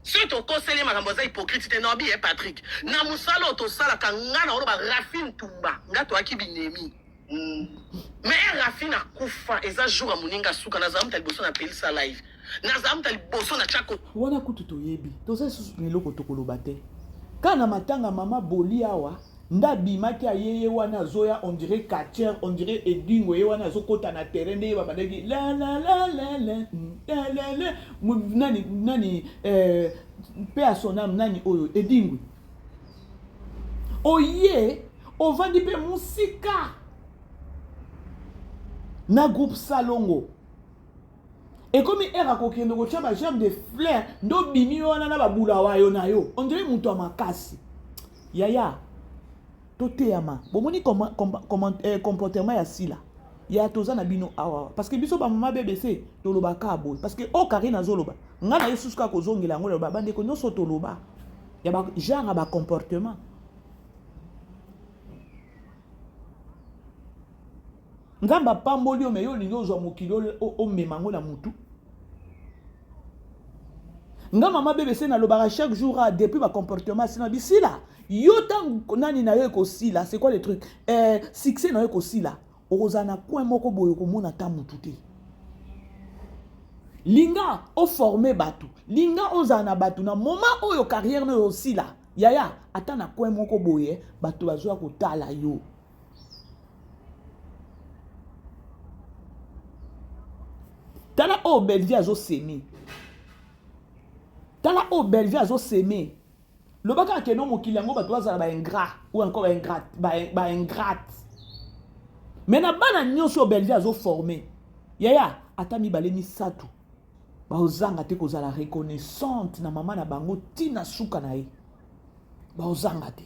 surtout ko sele makambo za hypocrite te no bi Patrick na musala to sala kanga na ba Rafine Tumba ngato akibinemi mais Rafine akufa eza jour amuninga suka na zamu taliboso na pelisa live na zamu taliboso na chako wana kutu to yebi to se meloko to koloba te kana matanga mama boli awa ndabimaki ayeye wana zoya on dirait Katcher on dirait Edingo ye wana zokota na terrain nde babadaki la nani pe à son âme nani oyo Edingo oye ovandi pe musika na groupe Salongo et comme era kokendo ko chaba germe de fleurs ndo bimi wana na babula wayo na yo on dirait mutu makasi yaya toteyama bomoni comportement ya sila ya toza na bino awa parce que biso ba mama BBC toloba kabo parce que o Karina zoloba nga na yesu ska ko zongela ngo loba bande ko nyoso toloba ya ba genre ba comportement ngamba pamboli o meyo lingo zo mokilo o memango na mutu nga mama BBC na lobaka chaque jour depuis ba comportement sina bisila yo tang nani na yo ko sila c'est quoi le truc succès na yo ko sila ozana coin moko boyo ko mona ta mutu te linga o former batu linga ozana batu na moment oyo carrière na yo sila yaya ata na coin moko boye batu bazwa ko tala yo tala o Belvie azo semi tala o Belvie azo semi le baka ke no mokili yango bato bazala ba ingrat ou encore ba ingrat mais na bana nyonso Belvie azo former yaya ata mibale misatu ba ozanga te kozala reconnaissante na mama na bango tina suka na ye ba ozanga te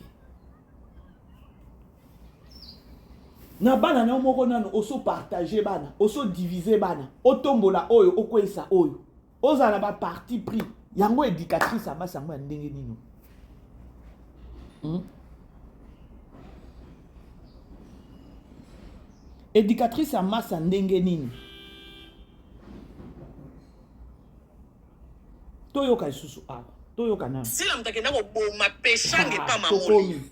na bana na moko nano oso partager bana oso diviser bana otombola oyo okwesa oyo ozala ba parti pris yango éducatrice amasa yango ya ndenge nino éducatrice amasa ndenge nini toyoka isusu awa toyoka nani sila mtakenda ko boma peshange pa mamoni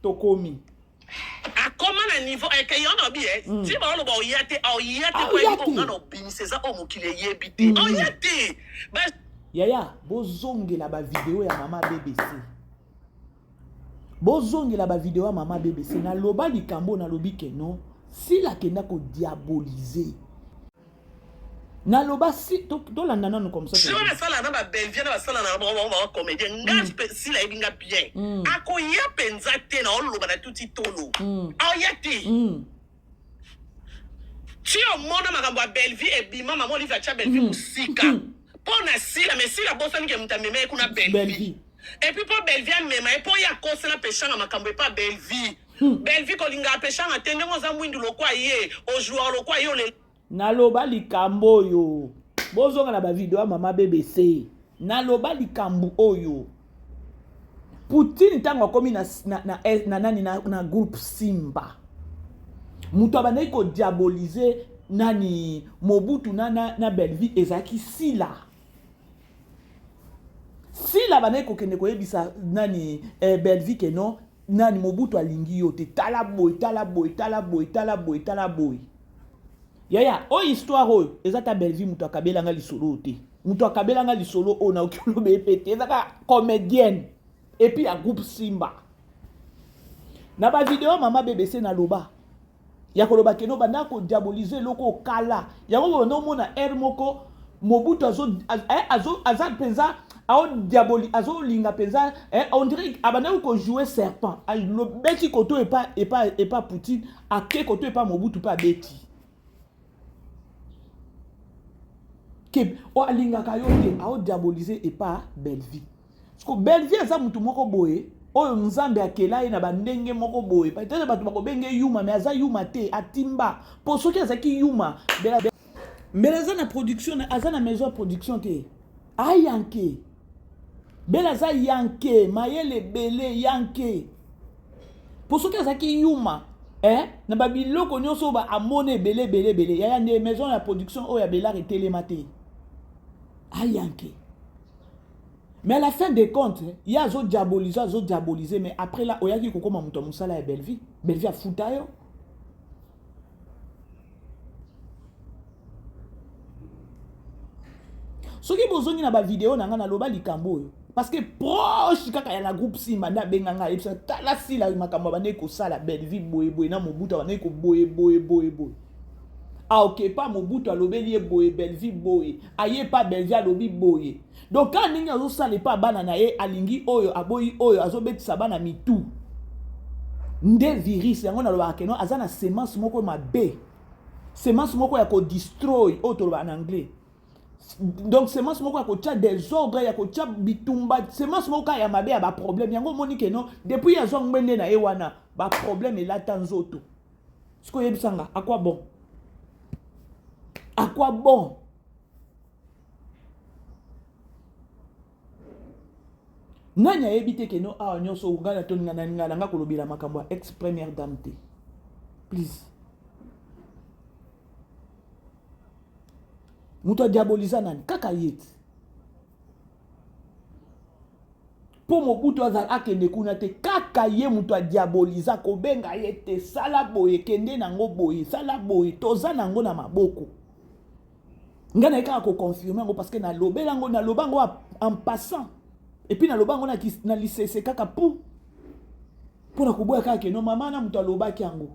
tokomi akoma na na niveau kayo na bi ti ba lo ba oyate ko ngana obini seza o mokile yebite oyate ba yaya bozongela ba video ya mama BBC bozongela ba video ya mama BBC na loba likambo na lobi ke non si la kenda ko diaboliser na loba si to la nana no comme ça si on sala na ba Belvie na ba sala na ba comédien nga si la ibinga bien akoya penza te na loba na tuti tolo oyate si on mona makambo ya Belvie e bima mama Olivia cha Belvie musika pona sila mais si la bossa nge mutameme kuna Belvie et puis pour Belvie mema et pour ya kosa na peshanga makambo pa Belvie Belvie ko linga peshanga tenge ngoza mwindu lokwa ye o joueur lokwa yo le naloba likambo oyo bozonga na ba video ya mama BBC naloba likambo oyo Poutine tango akomi na groupe Simba mutu abandaki ko diaboliser nani Mobutu na Belvie ezaki sila bandaki kokende koyebisa nani Belvie ke non nani Mobutu alingi yo te tala boy yaya o histoire oyo eza ta Belvie mutu akabelanga lisolo te mutu akabelanga lisolo o na okilo be pété ezaka comédienne et puis a groupe Simba na ba vidéo mama BBC na loba ya koloba keno banda ko diaboliser loko kala yango no mona moko Mobutu azo penza ao diaboli azo linga penza on dirait abana ko jouer serpent le beti koto et pas Poutine a ke koto et pas Mobutu pas beti ke o alinga kayote ao diaboliser et pas Belvie parce que Belvie aza mutu moko boye oyo nzambe akela ye na bandenge moko boye peut-être bato bakobenge yuma mais aza yuma te atimba po soki azaki yuma mbela aza na production aza na maison de production te ayanke bela aza yanke mayele bele yanke po soki azaki yuma na babiloko nyonso ba amone bele yaya nde maison de production oyo ya Belard etelema te ayanke. Mais à la fin des comptes, il y a zo diaboliser, mais après là, il y a qui kokoma muto musala ya Belvie a futa yo. Soki bozongi na ba vidéo na nga na loba likambo yo parce que proche kaka ya la groupe Simba na benganga epsa tala sila makambo bande ko sala Belvie boye na Mobutu bande ko boye. Ah ok, pas Mobutu alobeli boye Belvie boye. Aye pas Belvie alobi boye. Donc quand ninga zo sale pas bana na ye alingi oyo aboyi oyo azobetisa bana mitu. Nde virus yango na loba keno azana semence moko mabe. Semence moko ya ko destroy auto en anglais. Donc semence moko ya ko tia désordre ya ko tia bitumba. Semence moko ya mabe ya ba problème yango moni keno depuis ya zo ngwende na ye wana ba problème elata nzoto. Siko yebisanga à quoi bon? À quoi bon? Nanya ebite ke no a nyonso ngala to ngana nga kolobela makambo ex première dame te. Please. Muto diaboliza nani kaka yet. Po Mobutu azal akende kuna te kaka ye muto diaboliza ko benga yete sala boye kende nango boye sala boye toza nango na maboko. Ngana eka ko confirmer ngo parce que na lobelango na lobango en passant et puis na lobango na lisese kaka pour na kuboya kaka ke no mama na muto alobaki yango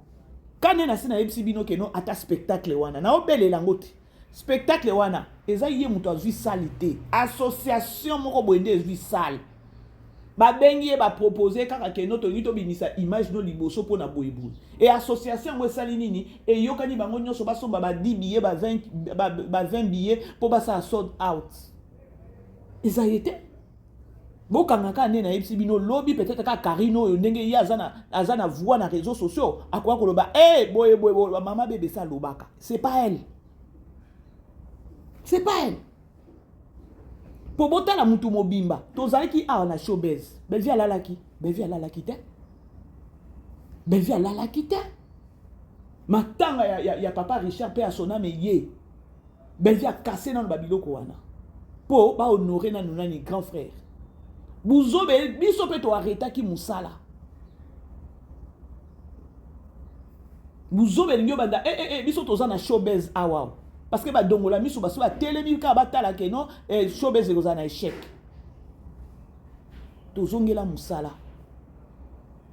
kane na sina yebisi bino ke no ata spectacle wana na obelela ngo te spectacle wana eza ye muto azwi salite association moko boende ezwi sale ba bengi e ba proposer kaka ke no to yito binisa image no liboso pona boyeboy et association ngo sali nini e yokani bango nyonso basomba ba 10 billets ba 20 billets pour basa sold out ezayete bokanga ka nena yebisi bino lobby peut-être ka Karino yo ndenge ya azana voix na réseaux sociaux akwa koloba boy mama bébé ça lobaka c'est pas elle po botala mutu mobimba tozalaki awa na showbiz Belvie alalaki te matanga ya papa Richard pe asoname ye Belvie a cassé dans babiloko wana po ba honorer na nunani grand frère buzobe biso pe to arrêta ki musala buzobe lingo banda biso toza na showbiz awa parce que ba dongola miso baso ba telemi ka batala ke non showbiz ekozana échec tozongela musala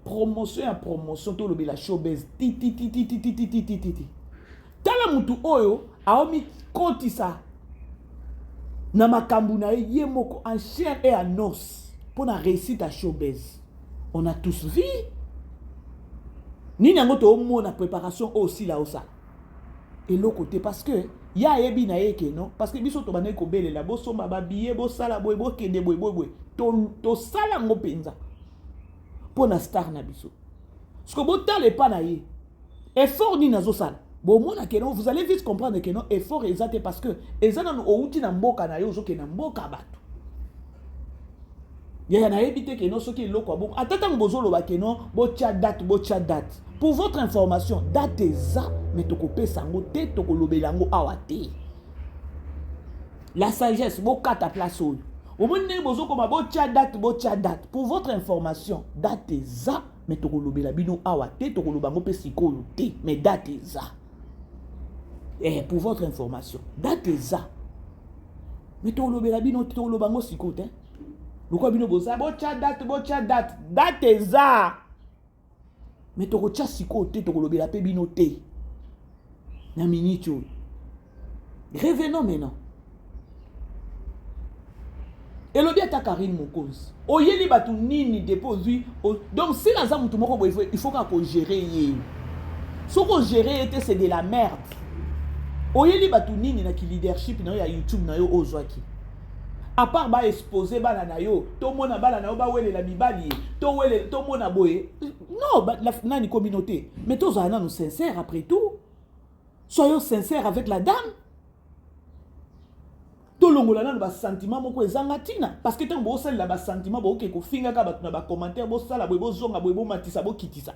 promotion ya promotion to lobela showbiz ti tala mutu oyo aomi kotisa na makambu na ye moko en chair et en os pour na réussite à showbiz. On a tous vu. Ni nango to mo na préparation aussi là ça. Et l'autre côté parce que ya yebi na yeke non parce que biso to bana ko belela bo somba ba billet bo sala boy bo kende boy to sala ngo penza pour na star na biso. Parce que bo tale pa na ye effort ni nazo sala. Bon, vous allez vite comprendre que non effort exact parce que ezana no outi na mboka na yo zo ke na mboka bato. Ya na éviter que non ce qui est loko bon atata ngozolo ba ke non bo cha date. Pour votre information, date eza mais to kopé sango te to kolobelango awate. La sagesse bo kata place oyo. Au monde bozo koma bo cha date. Pour votre information, date eza mais to kolobela bino awate to kolobango pe sikolo te mais date eza. Et pour votre information, date eza. Mais to lobela bino to lobango sikote. Loko bino boza bo cha date. Date eza. Mais to ko cha sikote to lobela pe bino te. Na minicho. Revenons maintenant. Et le bien ta Karine Mokonzi. Oyeli batu nini dépose. Donc si la zamu moko il faut qu'on gérer yé. Ce qu'on gérer était c'est de la merde. Oyeli batu nini na ki leadership na yo ya YouTube na yo ozwaki. À part ba exposer bana na yo, to mona bana na yo ba wele la mibali, to mona boye. Non, la nani communauté. Mais tous en nous sincères après tout. Soyons sincères avec la dame. To longola na ba sentiment moko ezangatina parce que tant bo sala la ba sentiment bo ke ko finga ka batu na ba commentaire bo sala bo zonga bo matisa bo kitisa.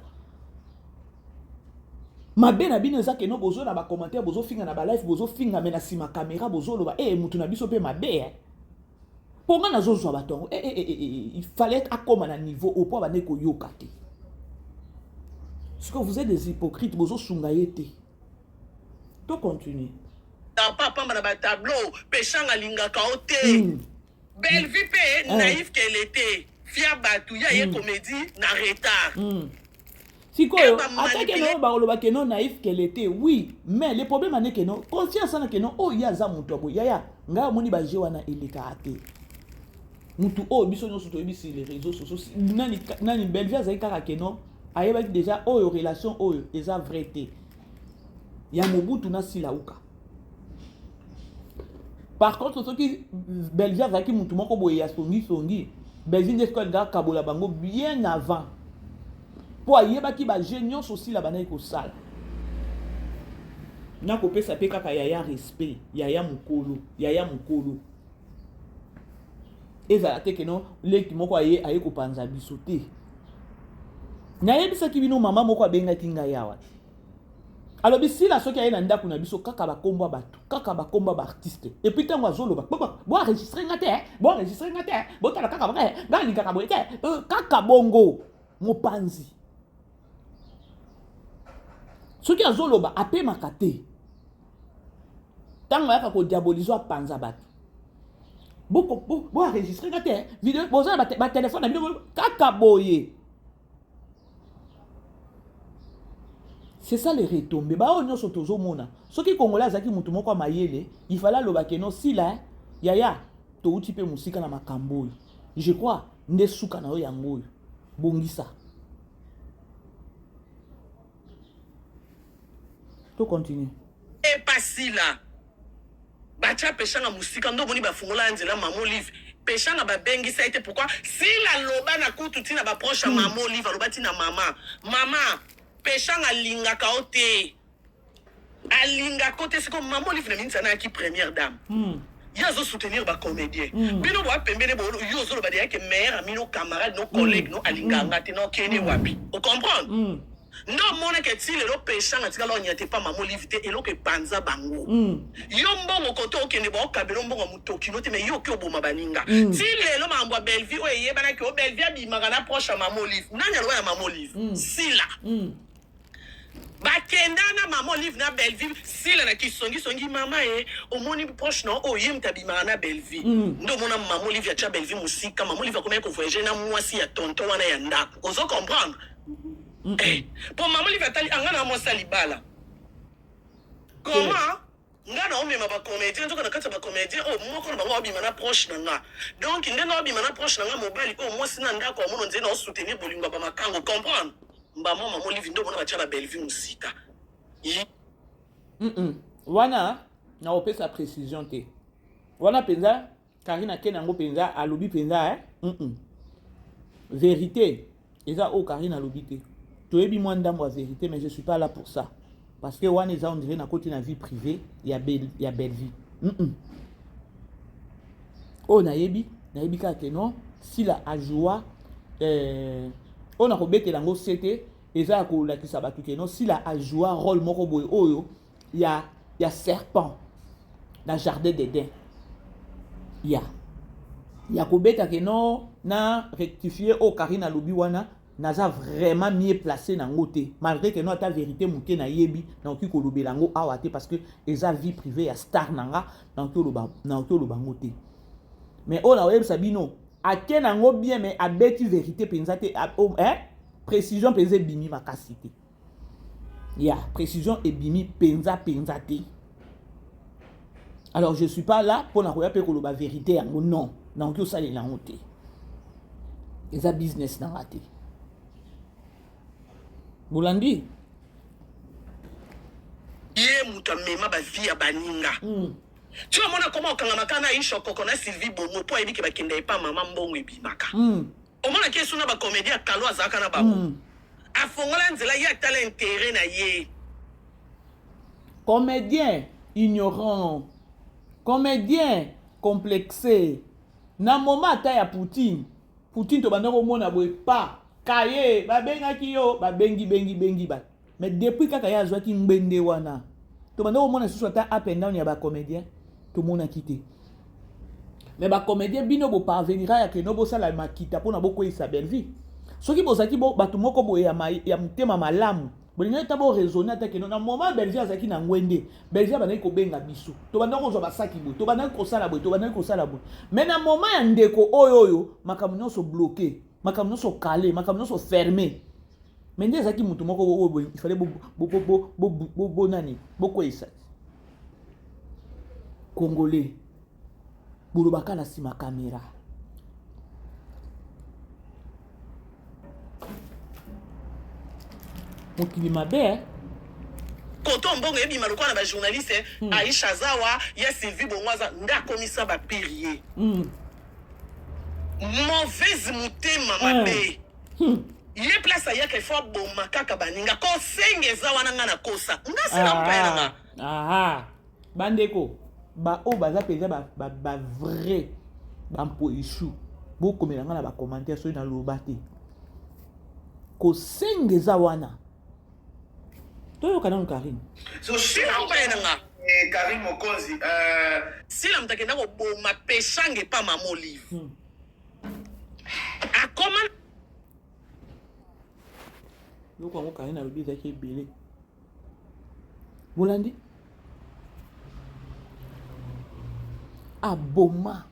Mabe na bino ezake no bozo na ba commentaire bozo finga na ba live bozo finga mena sima caméra bozo loba mutu na biso pe mabe pour nga nazo zo batongo il fallait akoma na niveau au point ba ne ko yokate. Parce que vous êtes des hypocrites bozo sunga yete. To continue. Papa na ba tableau pechanga linga kaote. Belle vie pe naïf qu'elle était. Fia batu ya ye comédie na retard. Sikoyo, attaque non ba que non naïf qu'elle était, oui, mais le problème est que non conscience na que non oh ya za mutu bo ya nga moni ba je wana eleka ate. Mutu oh biso no soto ebisi les réseaux sociaux nani belle vie za kaka que non ayeba déjà oh relation oh eza vérité. Ya mobutu na silauka. Par contre ce qui belle vie za ki mutu moko boye ya songi belle vie d'école ga kabola bango bien avant. Pour ayeba ki ba génion aussi la bana ko sala. Na ko pesa pe kaka yaya respect, yaya mukolo. Eza te ke non le ki moko aye ko panza bisote. Na yebisa ki bino mama moko abenga kinga yawa. Alors bisi la soki aye na ndaku na biso kaka ba kombo batu, kaka ba kombo ba artiste. Et puis tango azolo ba bo enregistrer ngate, bo tala kaka ba ngani kaka bo ete, kaka bongo mopanzi. Ce qui a zoloba apé makate. Tant que ko diaboliser a panza bat. Bo enregistrer ngate vidéo boza ba téléphone na vidéo kaka boye. C'est ça les retombées. Ba onyo sotozo mona. Ce qui congolais azaki mutu moko mayele, il fallait loba ke no si là yaya to uti pe musika na makambo. Je crois nde suka na yo yango. Bongisa. To continue. Et pas si là. Bacha peshanga musika ndo boni ba fungola nzela mamo live. Peshanga ba bengi ça été pourquoi si la loba na kutu tina ba proche mamo live loba tina mama peshanga linga kaote. Alinga kote c'est comme mamo live na minsa na ki première dame. Ya zo soutenir ba comédien. Bino bo pembele bo yo zo ba dia ke meilleur ami nos camarades nos collègues nos alinga ngati no kene wapi. Vous comprenez? Non, mon que si le péchant a dit alors il n'y a pas maman livité et l'autre panza bango. Yombo mon côté au Kenya bon kabelo bon muto kinote mais yo kyo boma baninga. Si le lo mambo belle vie o ye bana ko belle vie bi magana proche à maman liv. Nanya lo ya maman liv. Si là. bakendana mama Olive na Belleville sila na kisongi mama omoni proche na oyem tabima na Belleville ndo mona mama Olive ya cha Belleville musika mama Olive akomaya ko voyager na mwasi ya tonton wana ya ndako ozo comprendre pour mama Olive atali angana mwasa libala comment ngana omema ba comédien nzoka na kati ba comédien moko na bango obima na proche na nga donc ndena obima na proche na nga mobali mwasi na ndako amono nzena o soutenir bolingo ba makango comprendre mba mama Olive ndo mona bacha na Belleville musika wana na opesa précision te wana penza Karina kenango penza alobi penza vérité eza o Karina alobi te toyebi moi ndambo ya vérité mais je suis pas là pour ça parce que wana eza on dirait na côté na vie privée ya Belleville o nayebi kaka non si la ajoa on a kobetela ngo sete eza ko lakisa batu ke non si la ajoa rôle moko boy oyo ya serpent dans jardin d'Éden ya kobeta ke non na rectifier o Karina lobi wana naza vraiment mieux placé na ngote malgré que non ta vérité muke na yebi na oki ko lobela ngo awate parce que eza vie privée ya star nanga na oki loba ngote mais on a web sabino akena ngo bien mais abeti vérité penza te précision penza bimi makasité ya précision et bimi penza te alors je suis pas là pour na koya pe ko loba vérité yango non na oki osale na ngote eza business na ngate Bolandi ye muta mema ba vie ya baninga tu vois mona comment okanga makana isho koko na Sylvie Bongo po ebiki bakende pa mama mbongo ebimaka omona kesu na ba comédien kalo azaka na babo afongola nzela ya tala intérêt na ye comédien ignorant comédien complexé na moment ata ya Poutine to bandako mona boye pa kaye babengaki yo bengi ba mais depuis kaka ya azwaki mbende wana to bandako mona susu ata up and down ya ba comédien to mona kité mais ba comédien bino bo parvenira ya que no bo sala makita pona boko isa Belleville soki bozaki bo batu moko boye ya mutema malamu bolinga ta bo raisonner ata que na moment Belleville azaki na ngwende Belleville banaki ko benga biso to bandako zo basaki bo to bandaki ko sala bo mais na moment ya ndeko oyo makambo nyonso bloqué makambo nyonso calé makambo nyonso fermé mais nde ezaki mutu moko il fallait bo nani boko isa congolais bolobaka na sima caméra mokili mabe koto mbongo ebima lokwa na ba journaliste Aisha Zawa ya Sylvie Bongwaza ndakomisa ba pirier mauvaise mutema mabe ye place ayaka ifo boma kaka baninga ko sengeza wana nga na kosa ngasila mpena nga aha bandeko ba o baza peza ba vrai ba mpo ishu boko melanga na ba commentaire so na loba te ko sengeza wana toyo kana Karine so sila mpena nga Karine Mokonzi sila mtakenda ko boma peshange pa mama Olive akoma loko ngo Karine alobi ezaki ebele Bolandi aboma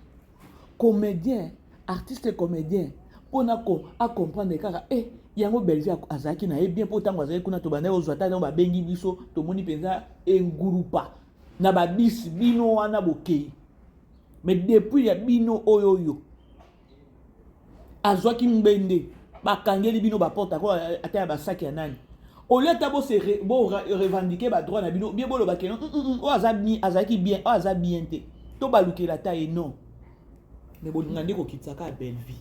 comédien artiste comédien pona ko a comprendre kaka yango Belleville azaki na bien po tango azaki kuna to bana ozwa ta ba bengi biso to moni penza engurupa na ba bis bino wana bokei mais depuis ya bino oyoyo azwaki mbende bakangeli bino ba porte ko ata ya basaki ya nani au lieu ta bo revendiquer ba droit na bino bien bolo ba keno o azaki bien o aza bien te to balukela ta et non mais bolinga ndeko kitsaka Belleville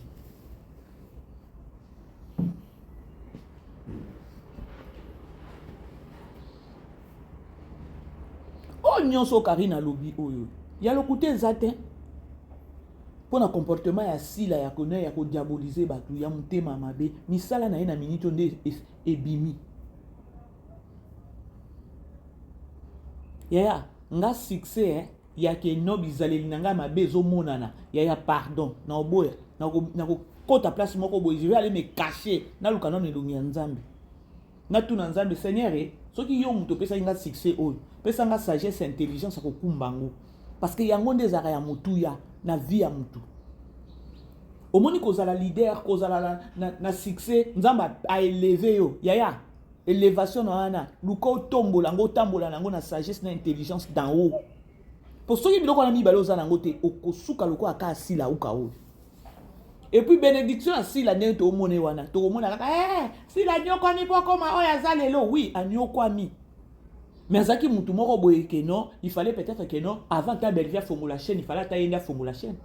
o nyonso Karine alobi oyo ya lokuté ezate pona comportement ya sila ya kona ya ko diaboliser batu ya mutema mabe misala na ye na minute nde ebimi ya nga succès ya ke no bizaleli nanga mabe zo monana ya pardon na oboya na ko kota place moko boye je vais aller me cacher na luka non elongi ya nzambe na tout na nzambe Seigneur ce qui yo muto pesa nga succès oyo pesa nga sagesse intelligence ko kumbango parce que yango nde zara ya mutu ya na vie ya mutu omoni kozala leader kozala na succès nzamba a élevé yo yaya élévation na luko tombola ngo tambola nango na sagesse na intelligence d'en haut pour ceux qui biloko na mibale ozana ngo te okosuka loko aka asila uka oyo. Et puis bénédiction si la nete au mone wana to mona kaka si la nyoko ni poko ma oya zalelo oui anyoko ami mais azaki mutu moko boye que non il fallait peut-être que non avant ta belle vie formula chaîne il fallait ta yenda formula chaîne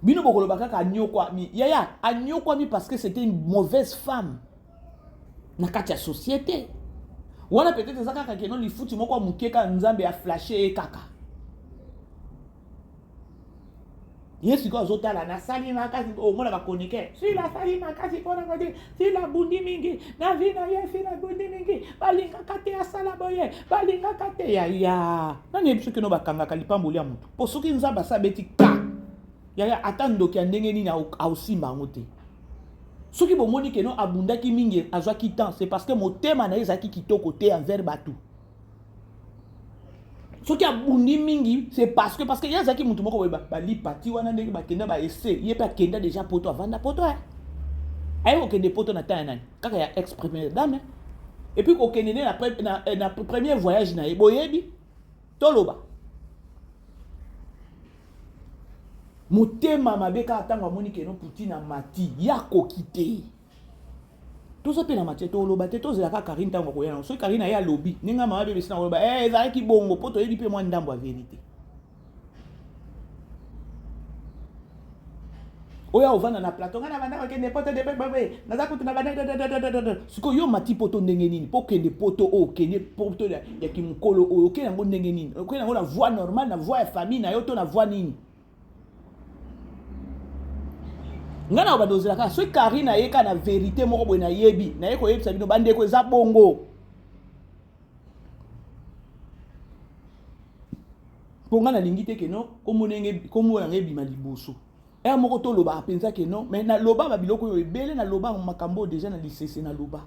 bino bokolo bakaka anyoko ami yaya anyoko ami parce que c'était une mauvaise femme na kati ya société wana peut-être ezaka que non li futi moko mukeka nzambe a flasher kaka Yesu ko zotala na sali makasi o mona ba konike si la sali makasi pona ngode si la bundi mingi na vina ye si la bundi mingi balinga kate ya sala boye balinga kate ya nani biso ke no bakanga kalipamboli ya mutu po soki nzamba sabeti ka ya atando ki ndenge nini au simba ngote soki bomoni ke no abundaki mingi azwaki temps c'est parce que motema na ezaki kitoko te envers batu. Ce qui a bondi mingi, c'est parce que y a zaki mutu moko ba li parti wana ndenge ba kenda ba essayer, y pa kenda déjà poto avant na poto ayo kende poto na tana nani kaka ya exprimer dame et puis ko kende na premier voyage na boyebi toloba motema mabeka atanga moni ke no putina mati ya kokite tout ça pena matière to loba te to zela Karine tango ko yana so Karine ya lobby ninga mama bebe sina loba za ki bongo poto yedi pe moi ndambo a vérité oya ovana na plateau ngana banda ke ne poto de bebe na za kutu na banda siko yo mati poto ndenge nini po ke de poto o ke ne poto ya kimukolo o ke nango ndenge nini ko nango na voix normale na voix ya famille na yo to na voix nini ngana obadozela ka so Karine ayeka na vérité moko boye na yebi na yeko yebisa bino bande ko eza bongo ponga na lingite ke no komonenge komona ngebi maliboso e moko to loba apenza ke no mais na loba ba biloko yo ebele na loba makambo déjà na lycée na loba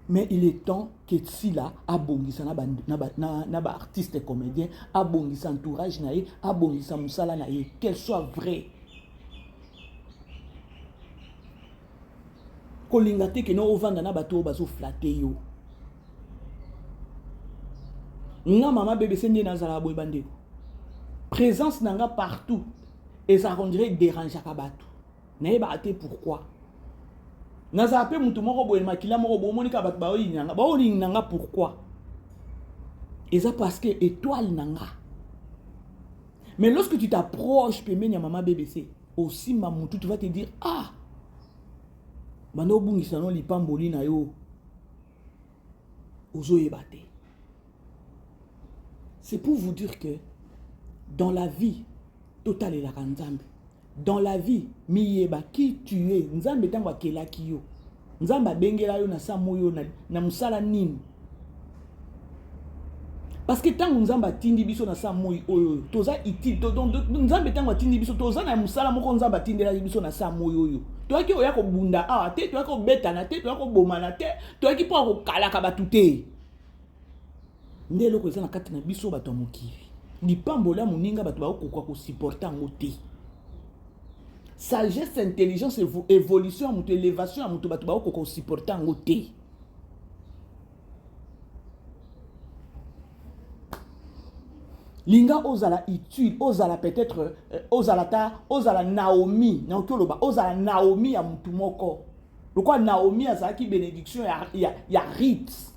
mais il est temps que Tsila abongisa na ba artiste comédien abongisa entourage na ye abongisa musala na ye qu'elle soit vraie kolinga te ke no ovanda na bato bazo flatter yo nga mama bébé sende nazala boy bande présence nanga partout et ça rendrait dérange ka bato na yeba ate pourquoi nazala pe mutu moko boy makila moko bo monika bato ba oyinyanga ba oyinyanga pourquoi et ça parce que étoile nanga mais lorsque tu t'approches pemenya mama bébé c'est aussi ma mutu tu vas te dire ah bando bungisa no lipamboli na yo ozo yebate. C'est pour vous dire que dans la vie totale et la nzambe dans la vie miyeba qui tu es nzambe tango akelaki yo nzambe bengela yo na samo yo na musala nini parce que tango nzambe tindi biso na samo oyo toza utile donc nzambe tango tindi biso toza na musala moko nzambe tindela biso na samo oyo toaki oya ko bunda ah te toaki ko betana te toaki ko bomana te toaki po ko kalaka batute ndelo ko ezana kati na biso bato mokili lipambola moninga bato ba ko ko supporter ngote sagesse intelligence évolution mutu élévation mutu bato ba ko supporter ngote linga ozala utile ozala peut-être ozala Naomi na okoloba ozala Naomi ya mutu moko lokwa Naomi azaki bénédiction ya Ruth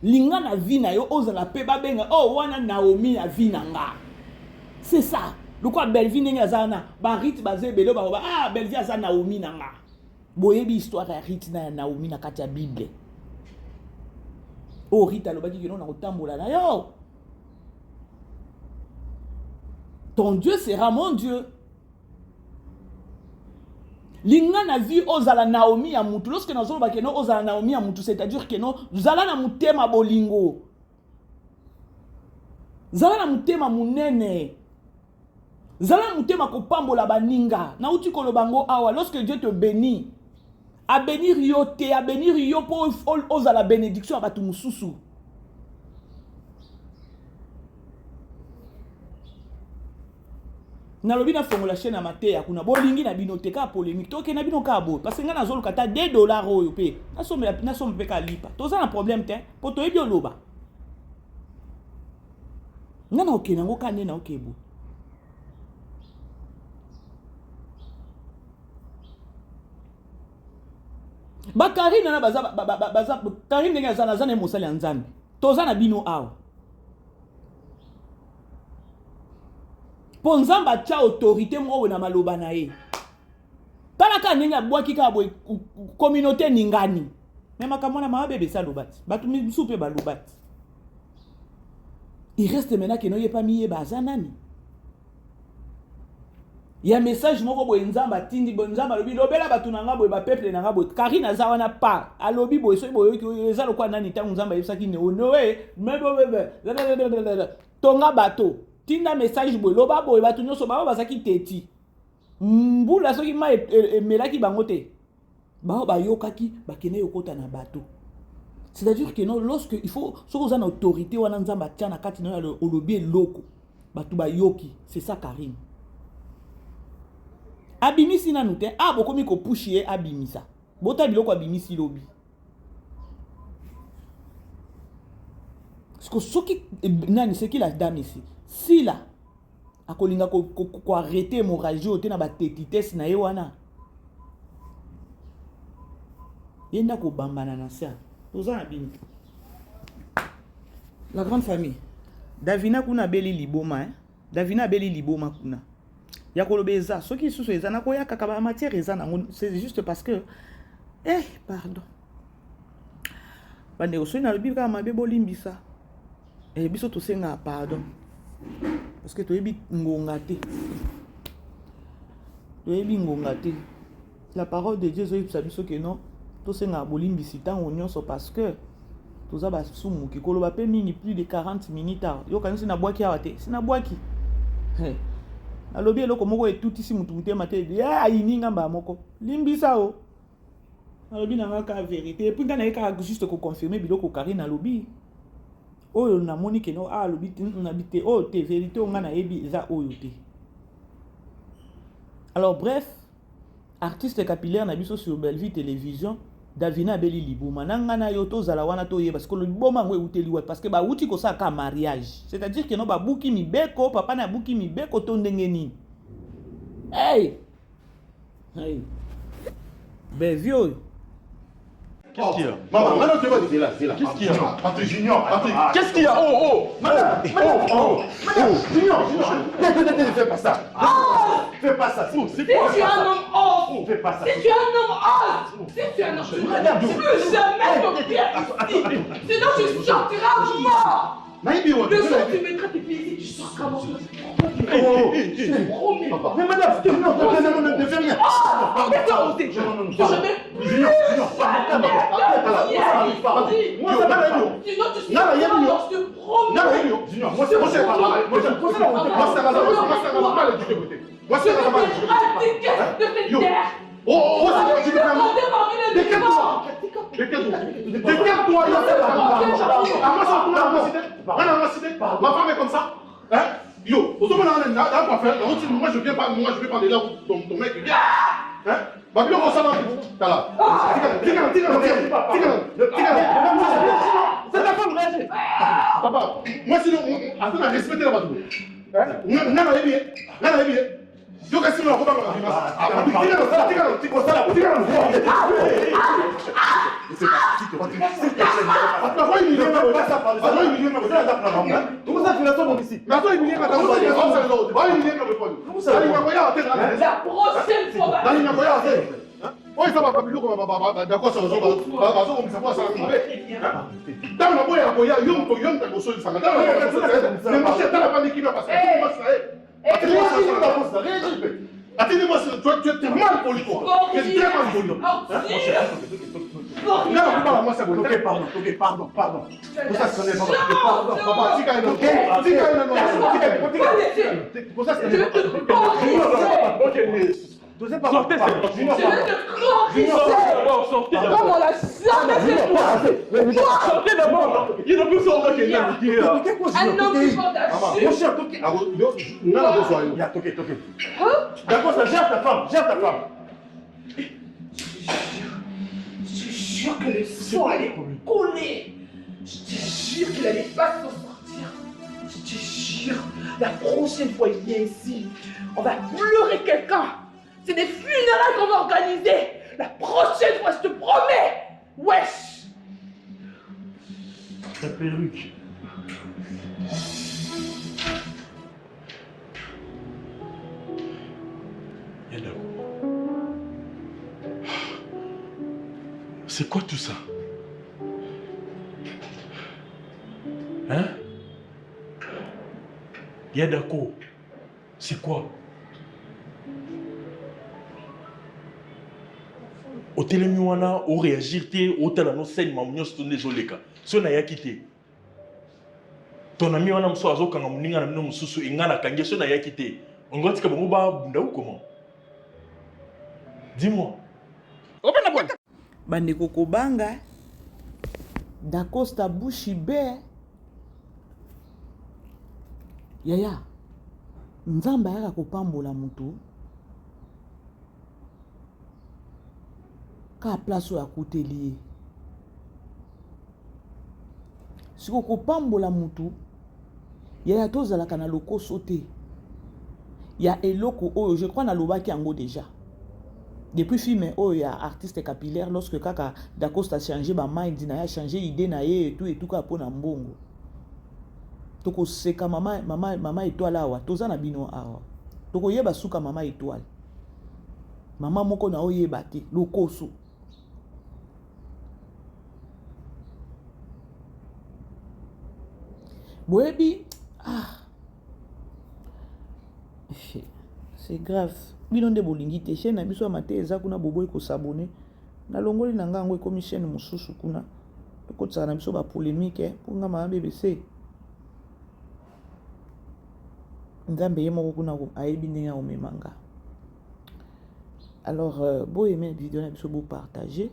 linga na vie na yo ozala pe babenga oh wana Naomi ya vie na nga c'est ça lokwa Belleville ndenge azana ba Ruth bazebelo ba ah Belleville azana Naomi na nga boyebi histoire ya Ruth na Naomi na kati ya Bible oh Ruth alobaki kino na kotambola na yo ton Dieu sera mon Dieu. Linga na vie ozala Naomi ya mutu. Lorsque nous avons que nous ozala Naomi ya mutu, c'est-à-dire que nous zala na mutema bolingo. Zala na mutema munene. Zala mutema ko pambola baninga. Na uti kolobango awa. Lorsque Dieu te bénit, à bénir yo te, à bénir yo pour osa la bénédiction à batu mususu. Na lobi na fongola chaîne à maté ya kuna bolingi na bino te ka polémique toke na bino ka bo parce que nga na zolo kata $2 oyo pe na somme pe ka lipa toza na problème te po to ebi oloba nga na okena ngo ka ne na okebo ba Karine na baza Karine ndenge azana zana mosali ya Nzambe toza na bino awa po Nzamba tia autorité moko na maloba na ye talaka ndenge abwaki ka boye communauté ningani me makambo na mabebe sa lobati batu misu pe balobati il reste maintenant que no yepa miye baza nani ya message moko boye Nzamba tindi bo Nzamba lobi lobela batu nanga boye ba peuple nanga boye Karine azawa na pa alobi boye so boye eza lokwa nani tangu Nzamba yebisaki ne onoe me tonga bato tinda message boye loba boye batu nyonso ba bazaki teti mbula soki ma emelaki bango te ba bayokaki bakene yokota na bato. C'est-à-dire que non, lorsque il faut ce qu'on a une autorité wana Nzamba tia na kati na olobi eloko batu bayoki, c'est ça Karine. Abimisi na nute bokomi ko pushie abimisa bota biloko abimisi lobi parce que soki nani c'est qui la dame ici si là akolinga ko arrêter hémorragie ote na ba tetitesse na ye wana yenda ko bambana na ça toza na bini la grande famille Davina kuna beli liboma Davina beli liboma kuna ya kolobeza soki susu ezana ko ya kaka ba matière ezana c'est juste parce que pardon bande osoi na lobi ka mabe bolimbisa biso to senga pardon parce que to yebi ngonga te la parole de Dieu zoyi biso que non to senga bolimbisi tango nyonso parce que toza ba sumu ki koloba pe mingi plus de 40 minutes yo kanisi na bwaki awate sina bwaki alobi eloko moko etutisi mutu mutema te ayininga mba moko limbisa o alobi nanga ka vérité et puis ngana eka juste ko confirmer biloko Karine alobi oyo na moni ke no alobi na bité o te vérité ngana yebi za oyo te. Alors bref, artiste capillaire na biso sur Bellevue télévision Davina beli liboma nangana yo to zala wana to ye parce que le liboma ngwe uteli wa parce que ba uti ko sa ka mariage, c'est-à-dire que no ba buki mibeko papa na buki mibeko to ndenge nini hey Bellevue. Qu'est-ce qu'il y a? Maman, maintenant tu vas dire là, c'est là. Qu'est-ce qu'il y a? Patrick Junior, Patrick. Qu'est-ce qu'il y a? Madame, Junior, fais pas ça. Fais pas ça. Si tu es un homme Fais pas ça. Si tu es un homme si tu es un homme plus jamais ton pied ici. Sinon tu sortiras mort. Le soir tu mettras tes pieds ici, tu sortiras mort. Je te promets. Mais madame, non, ne fais rien. Laisse-moi monter. Je n'ai plus Moi ça va aller. Sinon tu seras mort, je te promets. Junior, moi c'est pas mal. Moi ça va mal. Moi c'est pas mal. De cette terre. Décale-toi, ma femme est comme ça. Yo, moi je viens pas de là où ton mec vient. Babylon, on s'en va. T'as là. C'est ta femme, réagis. Papa, moi sinon, on a respecté la bateau. On a bien. Yo kasi na koba ba attendez-moi, tu es mal poli quoi. Tu es très mal poli. Non, pas moi, c'est bon. Ok, pardon. Vous ça se connaît pas. Pardon, papa, Comme on l'a jamais fait toi. Sortez d'abord. Il ne peut sortir que Un homme qui porte un chien. D'accord, ça gère ta femme. Gère ta femme. Je te jure que le sang allait couler. Je te jure qu'il allait pas s'en sortir. Je te jure, la prochaine fois il vient ici, on va pleurer quelqu'un. C'est des funérailles qu'on va organiser. La prochaine fois, je te promets. Wesh. Ta perruque. C'est quoi tout ça? Hein? Yadako, c'est quoi? Au télémiwana, au réagir, au talano scène, mamio stonde joleka. So na yakite. Ton ami wana mso azo kanga muninga na mino mususu ingana kange so na yakite. On doit dire que bon ba bunda ou comment? Dis-moi. Open la boîte. Bandeko kobanga Dacosta Bushibe Yaya Nzamba yaka kopambola mutu ka place ya kuteli siko kopambola mutu Yaya tozalaka na lokoso te ya eloko oyo je crois na lobaki yango déjà. Depuis film oh ya artiste capillaire lorsque kaka Dacosta a changé ba mind na ya changé idée na ye et tout ka pona mbongo. Toko seka mama étoile awa toza na bino awa. Toko yeba suka mama étoile. Mama moko na oyeba te lokoso. Boebi c'est grave. Bilonde bolingi te chaîne na biso amate eza kuna boboy ko s'abonner na longoli na ngango ekomi chaîne mususu kuna to tsana na biso ba polémique pour ngama BBC nzambe yemo kuna ko ayebi ndenge o memanga. Alors bo aimer vidéo na biso bo partager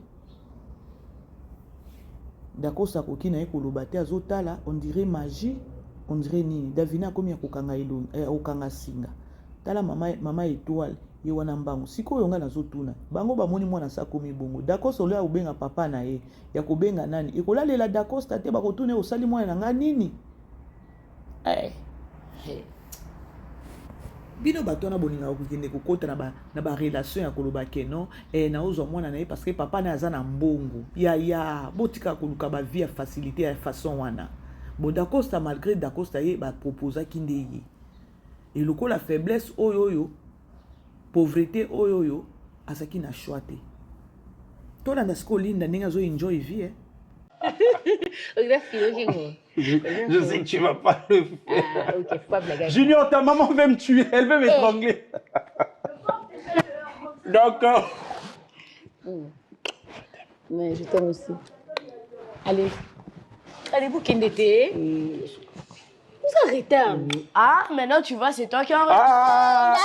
Dacosta koki na ekoloba te azotala on dirait magie on dirait nini Davina komi ya kokanga elo okanga singa tala mama étoile ye wana mbango siko yonga nazotuna bango bamoni mwana sa komi bongo Dacosta olia ubenga papa na ye ya kobenga nani ekolalela Dacosta te bakotune osali mwana nga nini bino batona boninga okende kokota na ba relation ya koloba keno na ozo mwana na ye parce que papa na aza na mbongo ya botika koluka ba vie facilité ya façon wana bon Dacosta malgré Dacosta ye ba proposa kinde ye et le coup la faiblesse oyo pauvreté oyo asaki na choix te to na ndasko linda ninga zo enjoy vie Je sais que tu vas pas le faire. Ah, ok, faut pas blaguer. Junior, ta maman veut me tuer, elle veut m'étrangler. D'accord. Mais je t'aime aussi. Allez. Allez-vous Kendete? Vous arrêtez. Ah, maintenant tu vois, c'est toi qui en reste. Ah,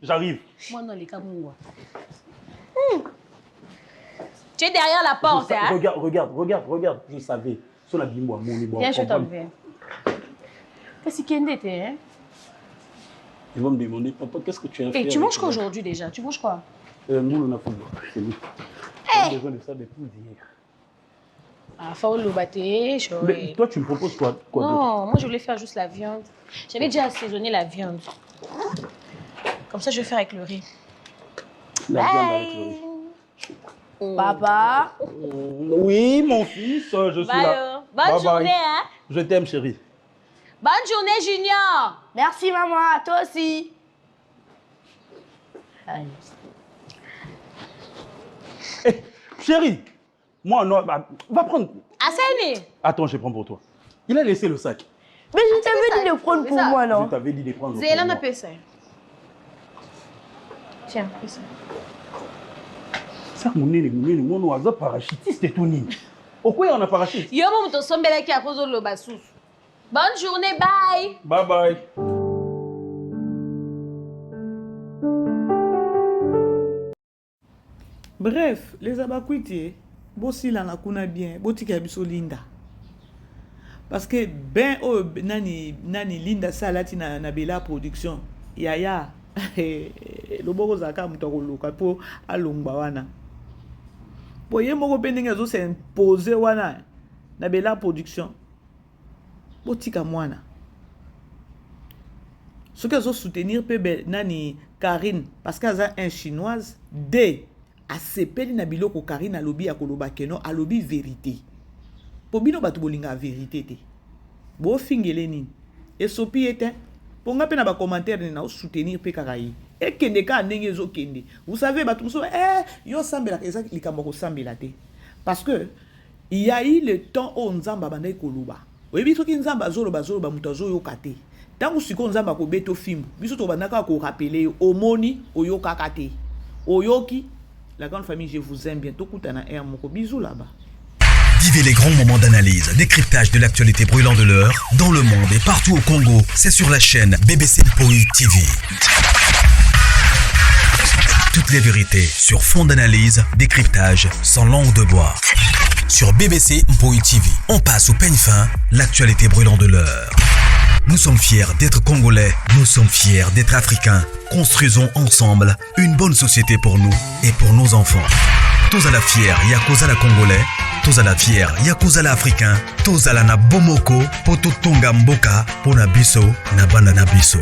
j'arrive. Moi non, les Kamungwa. Tu es derrière la porte, hein? Regarde. Je savais. Son abîme moi, mon Viens, je t'enlever. Qu'est-ce qu'il y a, hein? Ils vont me demander, papa, qu'est-ce que tu as fait? Tu manges quoi aujourd'hui déjà? Tu manges quoi? Nous, on a fait. C'est lui. J'ai besoin de ça depuis hier. Ah, faut le battre. Mais toi, tu me proposes quoi non, moi, je voulais faire juste la viande. J'avais déjà assaisonné la viande. Comme ça, je vais faire avec le riz. La viande avec le riz. Papa. Oui, mon fils, je suis là. Bonne journée, hein? Je t'aime, chérie. Bonne journée, Junior. Merci, maman. À toi aussi. Hey, chérie, moi, non, va prendre. Asseyez. Attends, je prends pour toi. Il a laissé le sac. Mais je t'avais dit de prendre pour moi, non? Je t'avais dit de prendre pour moi. Zélan a fait ça. Tiens, fais ça. Ça, mon oiseau parachutiste et tout nini. Pourquoi on a parachute? Yo, mon to sombela qui a posé le basous. Bonne journée, bye. Bye bye. Bref, les abakuiti, bossi la kuna bien, botika biso linda. Parce que ben oh nani linda salati na bela production. Yaya loboko zaka mutoko luka po alongba wana. Po ye moko pendenge zo se imposer wana na bela production. Botika mwana. Ce qu'elles ont soutenir pe nani Karine parce qu'elle a un chinoise de a sepeli na biloko Karine a lobby a koloba keno a lobby vérité. Po bino batu bolinga vérité te. Bo fingele ni. Et sopi était pour nga pe na ba commentaire na soutenir pe karayi. Et kende ka ndenge zo kende. Vous savez batu muso yo sambela eza likambo ko sambela te. Parce que il y a eu le temps où nzamba banda koloba. Oyebi soki nzamba zoloba muto zo yo kate. Tangu siko nzamba ko beto fimbu. Biso to bandaka ko rappeler omoni oyoka kate. Oyoki la grande famille, je vous aime bien. Tokutana et moko bisous là-bas. Vivez les grands moments d'analyse, décryptage de l'actualité brûlant de l'heure, dans le monde et partout au Congo. C'est sur la chaîne BBC Mpoi TV. Toutes les vérités sur fond d'analyse, décryptage sans langue de bois. Sur BBC Mpoi TV, on passe au peigne fin, l'actualité brûlant de l'heure. Nous sommes fiers d'être Congolais, nous sommes fiers d'être Africains. Construisons ensemble une bonne société pour nous et pour nos enfants. Tozala fier, yakozala Congolais. Tozala fier, yakozala Africain. Tozala na bomoko, poto tonga mboka, pona biso, na banda na biso.